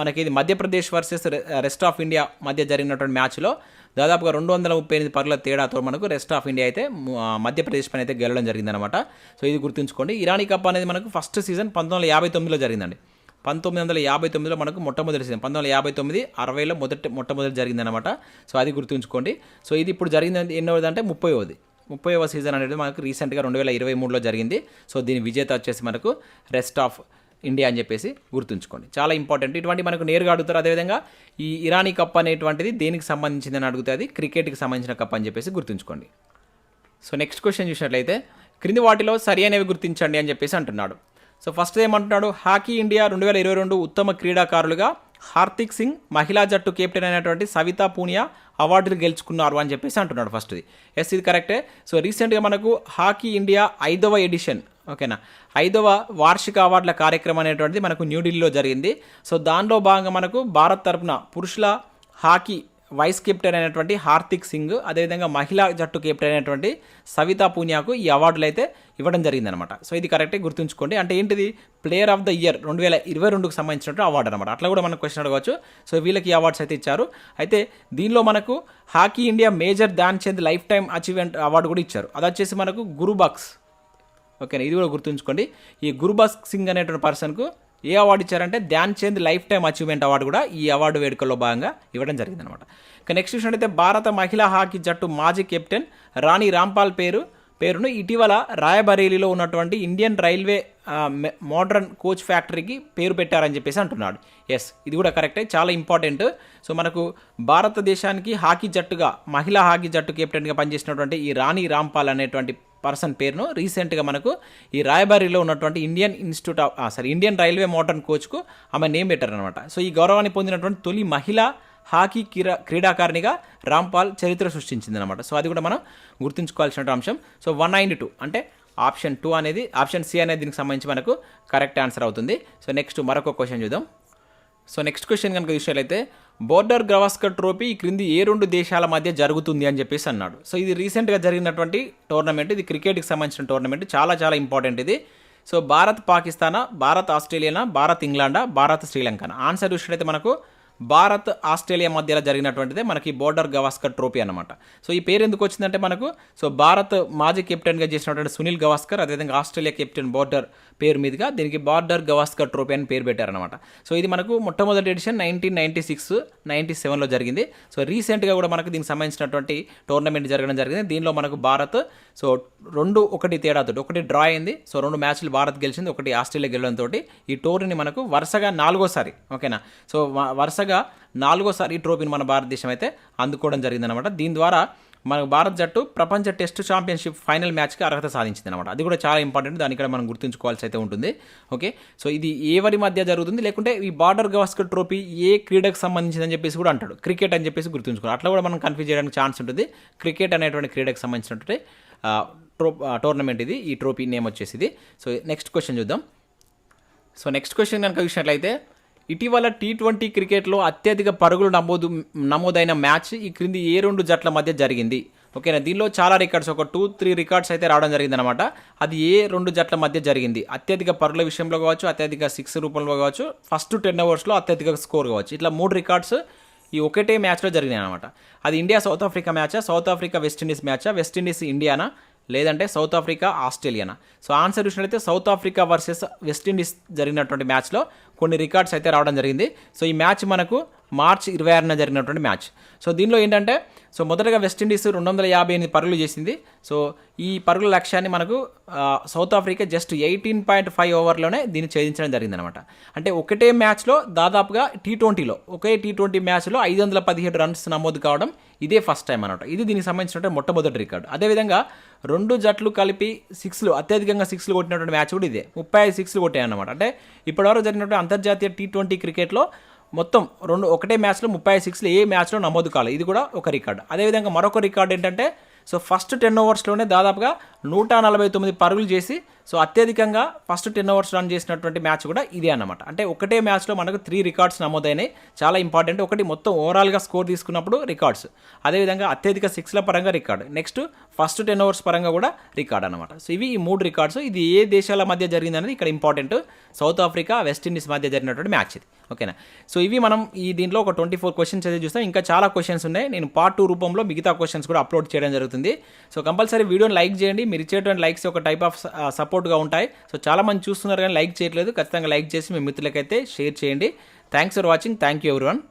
మనకి ఇది Madhya Pradesh versus rest of India మధ్య జరిగినటువంటి మ్యాచ్లో దాదాపుగా 238 పరుగుల తేడాతో మనకు రెస్ట్ ఆఫ్ ఇండియా అయితే మధ్యప్రదేశ్ పైన అయితే గెలవడం జరిగిందనమాట. సో ఇది గుర్తుంచుకోండి. ఇరానీ కప్ అనేది మనకు ఫస్ట్ సీజన్ 1959లో జరిగిందండి. 1959లో మనకు మొట్టమొదటి సీజన్, 1959, 60లో మొట్టమొదటి జరిగిందనమాట. సో అది గుర్తుంచుకోండి. సో ఇది ఇప్పుడు జరిగింది ఎన్నోది అంటే 30వ సీజన్ అనేది మనకు రీసెంట్గా 2023లో జరిగింది. సో దీని విజేత వచ్చేసి మనకు రెస్ట్ ఆఫ్ ఇండియా అని చెప్పేసి గుర్తుంచుకోండి. చాలా ఇంపార్టెంట్. ఇటువంటి మనకు నేరుగా అడుగుతారు. అదేవిధంగా ఈ ఇరానీ కప్ అనేటువంటిది దేనికి సంబంధించిందని అడుగుతుంది, క్రికెట్కి సంబంధించిన కప్ అని చెప్పేసి గుర్తుంచుకోండి. సో నెక్స్ట్ క్వశ్చన్ చూసినట్లయితే క్రింది వాటిలో సరి అనేవి గుర్తించండి అని చెప్పేసి అంటున్నాడు. సో ఫస్ట్ ఏమంటున్నాడు, హాకీ ఇండియా 2022 ఉత్తమ క్రీడాకారులుగా హార్దిక్ సింగ్, మహిళా జట్టు కెప్టెన్ అయినటువంటి సవితా పూనియా అవార్డులు గెలుచుకున్నారు అని చెప్పేసి అంటున్నాడు ఫస్ట్ది. ఎస్, ఇది కరెక్టే. సో రీసెంట్గా మనకు హాకీ ఇండియా 5వ ఎడిషన్, ఓకేనా, 5వ వార్షిక అవార్డుల కార్యక్రమం అనేటువంటిది మనకు న్యూఢిల్లీలో జరిగింది. సో దానిలో భాగంగా మనకు భారత్ తరపున పురుషుల హాకీ వైస్ కెప్టెన్ అయినటువంటి హార్దిక్ సింగ్, అదేవిధంగా మహిళా జట్టు కెప్టెన్ అయినటువంటి సవితా పూనియాకు ఈ అవార్డులు అయితే ఇవ్వడం జరిగిందనమాట. సో ఇది కరెక్టే, గుర్తుంచుకోండి. అంటే ఏంటిది, ప్లేయర్ ఆఫ్ ద ఇయర్ 2022కు సంబంధించినటువంటి అవార్డు అనమాట. అట్లా కూడా మనకు క్వశ్చన్ అడగవచ్చు. సో వీళ్ళకి ఈ అవార్డ్స్ అయితే ఇచ్చారు. అయితే దీనిలో మనకు hockey India major Dhyan Chand life time achievement award కూడా ఇచ్చారు. అది వచ్చేసి మనకు గురుబక్స్, ఓకేనా, ఇది కూడా గుర్తుంచుకోండి. ఈ గురుబక్స్ సింగ్ అనేటువంటి పర్సన్కు ఏ అవార్డు ఇచ్చారంటే Dhyan Chand life time achievement award కూడా ఈ అవార్డు వేడుకల్లో భాగంగా ఇవ్వడం జరిగిందనమాట. ఇక నెక్స్ట్ చూసినట్టయితే భారత మహిళా హాకీ జట్టు మాజీ కెప్టెన్ రాణి రాంపాల్ పేరును ఇటీవల రాయబరేలీలో ఉన్నటువంటి ఇండియన్ రైల్వే మోడర్న్ కోచ్ ఫ్యాక్టరీకి పేరు పెట్టారని చెప్పేసి అంటున్నాడు. ఎస్, ఇది కూడా కరెక్టే, చాలా ఇంపార్టెంట్. సో మనకు భారతదేశానికి హాకీ జట్టుగా, మహిళా హాకీ జట్టు కెప్టెన్గా పనిచేసినటువంటి ఈ రాణి రాంపాల్ అనేటువంటి పర్సన్ పేరును రీసెంట్గా మనకు ఈ రాయబరేలీలో ఉన్నటువంటి ఇండియన్ రైల్వే మోడర్న్ కోచ్కు ఆమె నేమ్ పెట్టారనమాట. సో ఈ గౌరవాన్ని పొందినటువంటి తొలి మహిళా హాకీ క్రీడాకారిణిగా రాంపాల్ చరిత్ర సృష్టించిందనమాట. సో అది కూడా మనం గుర్తుంచుకోవాల్సిన అంశం. సో 192 అంటే ఆప్షన్ సి అనేది దీనికి సంబంధించి మనకు కరెక్ట్ ఆన్సర్ అవుతుంది. సో నెక్స్ట్ మరొక క్వశ్చన్ చూద్దాం. సో నెక్స్ట్ క్వశ్చన్ కనుక చూసినట్లయితే బోర్డర్ గవాస్కర్ ట్రోఫీ ఈ క్రింది ఏ 2 దేశాల మధ్య జరుగుతుంది అని చెప్పేసి అన్నాడు. సో ఇది రీసెంట్గా జరిగినటువంటి టోర్నమెంట్, ఇది క్రికెట్కి సంబంధించిన టోర్నమెంట్, చాలా చాలా ఇంపార్టెంట్ ఇది. సో భారత్ పాకిస్తానా, భారత్ ఆస్ట్రేలియానా, భారత్ ఇంగ్లాండా, భారత్ శ్రీలంకనా? ఆన్సర్ చూసినట్లయితే మనకు భారత్ ఆస్ట్రేలియా మధ్యలో జరిగినటువంటిదే మనకి బోర్డర్ గవాస్కర్ ట్రోఫీ అనమాట. సో ఈ పేరు ఎందుకు వచ్చిందంటే మనకు సో భారత్ మాజీ కెప్టెన్గా చేసినటువంటి సునీల్ గవాస్కర్, అదేవిధంగా ఆస్ట్రేలియా కెప్టెన్ బోర్డర్ పేరు మీదుగా దీనికి బార్డర్ గవాస్కర్ ట్రోఫీ అని పేరు పెట్టారనమాట. సో ఇది మనకు మొట్టమొదటి ఎడిషన్ 1996, 97లో జరిగింది. సో రీసెంట్గా కూడా మనకు దీనికి సంబంధించినటువంటి టోర్నమెంట్ జరగడం జరిగింది. దీనిలో మనకు భారత్ సో 2-1 తేడాతో ఒకటి డ్రా అయింది. సో 2 మ్యాచ్లు భారత్ గెలిచింది, ఒకటి ఆస్ట్రేలియా గెలవడంతో ఈ టోర్నీని మనకు వరుసగా 4వసారి, ఓకేనా, సో వరుసగా 4వసారి ఈ ట్రోఫీని మన భారతదేశం అయితే అందుకోవడం జరిగిందనమాట. దీని ద్వారా మన భారత్ జట్టు ప్రపంచ టెస్ట్ ఛాంపియన్షిప్ ఫైనల్ మ్యాచ్కి అర్హత సాధించింది అనమాట. అది కూడా చాలా ఇంపార్టెంట్, దాని ఇక్కడ మనం గుర్తుంచుకోవాల్సి అయితే ఉంటుంది. ఓకే, సో ఇది ఎవరి మధ్య జరుగుతుంది, లేకుంటే ఈ బార్డర్ గవాస్కర్ ట్రోఫీ ఏ క్రీడకు సంబంధించిందని చెప్పేసి కూడా అంటాడు, క్రికెట్ అని చెప్పేసి గుర్తుంచుకోవాలి. అట్లా కూడా మనం కన్ఫ్యూజ్ చేయడానికి ఛాన్స్ ఉంటుంది. క్రికెట్ అనేటువంటి క్రీడకు సంబంధించినటువంటి టోర్నమెంట్ ఇది, ఈ ట్రోఫీ నేమ్ వచ్చేసి ఇది. సో నెక్స్ట్ క్వశ్చన్ చూద్దాం. సో నెక్స్ట్ క్వశ్చన్ కనుక చూసినట్లయితే ఇటీవల T20 క్రికెట్లో అత్యధిక పరుగులు నమోదైన మ్యాచ్ ఈ క్రింది ఏ 2 జట్ల మధ్య జరిగింది? ఓకేనా, దీనిలో చాలా రికార్డ్స్, ఒక 2-3 రికార్డ్స్ అయితే రావడం జరిగిందనమాట. అది ఏ 2 జట్ల మధ్య జరిగింది? అత్యధిక పరుగుల విషయంలో కావచ్చు, అత్యధిక 6 రూపంలో కావచ్చు, ఫస్ట్ 10 ఓవర్స్లో అత్యధిక స్కోర్ కావచ్చు. ఇట్లా 3 రికార్డ్స్ ఈ ఒకటే మ్యాచ్లో జరిగినాయి అనమాట. అది ఇండియా సౌత్ ఆఫ్రికా మ్యాచా, సౌత్ ఆఫ్రికా వెస్టిండీస్ మ్యాచా, వెస్టిండీస్ ఇండియానా, లేదంటే సౌత్ ఆఫ్రికా ఆస్ట్రేలియానా? సో ఆన్సర్ చూసినట్లయితే సౌత్ ఆఫ్రికా వర్సెస్ వెస్టిండీస్ జరిగినటువంటి మ్యాచ్లో కొన్ని రికార్డ్స్ అయితే రావడం జరిగింది. సో ఈ మ్యాచ్ మనకు మార్చి 26న జరిగినటువంటి మ్యాచ్. సో దీనిలో ఏంటంటే సో మొదటగా వెస్టిండీస్ 258 పరుగులు చేసింది. సో ఈ పరుగుల లక్ష్యాన్ని మనకు సౌత్ ఆఫ్రికా జస్ట్ 18.5 ఓవర్లోనే దీన్ని ఛేదించడం జరిగిందనమాట. అంటే ఒకటే మ్యాచ్లో దాదాపుగా ఒకే టీ20 మ్యాచ్లో 517 రన్స్ నమోదు కావడం ఇదే ఫస్ట్ టైం అనమాట. ఇది దీనికి సంబంధించినటువంటి మొట్టమొదటి రికార్డు. అదేవిధంగా రెండు జట్లు కలిపి అత్యధికంగా సిక్స్లు కొట్టినటువంటి మ్యాచ్ కూడా ఇదే, 35 సిక్స్లు కొట్టాయి అన్నమాట. అంటే ఇప్పటివరకు జరిగినటువంటి అంతర్జాతీయ టీ20 క్రికెట్లో మొత్తం ఒకటే మ్యాచ్లో 36 ఏ మ్యాచ్లో నమోదు కాలేదు. ఇది కూడా ఒక రికార్డు. అదేవిధంగా మరొక రికార్డు ఏంటంటే సో ఫస్ట్ 10 ఓవర్స్లోనే దాదాపుగా 149 పరుగులు చేసి సో అత్యధికంగా ఫస్ట్ 10 ఓవర్స్ రన్ చేసినటువంటి మ్యాచ్ కూడా ఇదే అన్నమాట. అంటే ఒకటే మ్యాచ్లో మనకు 3 రికార్డ్స్ నమోదైనాయి. చాలా ఇంపార్టెంట్. ఒకటి మొత్తం ఓవరాల్గా స్కోర్ తీసుకున్నప్పుడు రికార్డ్స్, అదేవిధంగా అత్యధిక సిక్స్ల పరంగా రికార్డు, నెక్స్ట్ ఫస్ట్ 10 ఓవర్స్ పరంగా కూడా రికార్డ్ అనమాట. సో ఇవి ఈ 3 రికార్డ్స్. ఇది ఏ దేశాల మధ్య జరిగిందనేది ఇక్కడ ఇంపార్టెంట్. సౌత్ ఆఫ్రికా వెస్టిండీస్ మధ్య జరిగినటువంటి మ్యాచ్ ఇది. ఓకేనా? సో ఇవి మనం దీంట్లో ఒక 24 క్వశ్చన్స్ అయితే చూస్తాం. ఇంకా చాలా క్వశ్చన్స్ ఉన్నాయి. నేను పార్ట్ 2 రూపంలో మిగతా క్వశ్చన్స్ కూడా అప్లోడ్ చేయడం జరుగుతుంది. సో కంపల్సరీ వీడియోని లైక్ చేయండి. మీరు ఇచ్చేటువంటి లైక్స్ ఒక టైప్ ఆఫ్ సపోర్ట్గా ఉంటాయి. సో చాలా మంది చూస్తున్నారు కానీ లైక్ చేయట్లేదు. ఖచ్చితంగా లైక్ చేసి మీ మిత్రులకైతే షేర్ చేయండి. Thanks for watching. Thank you everyone.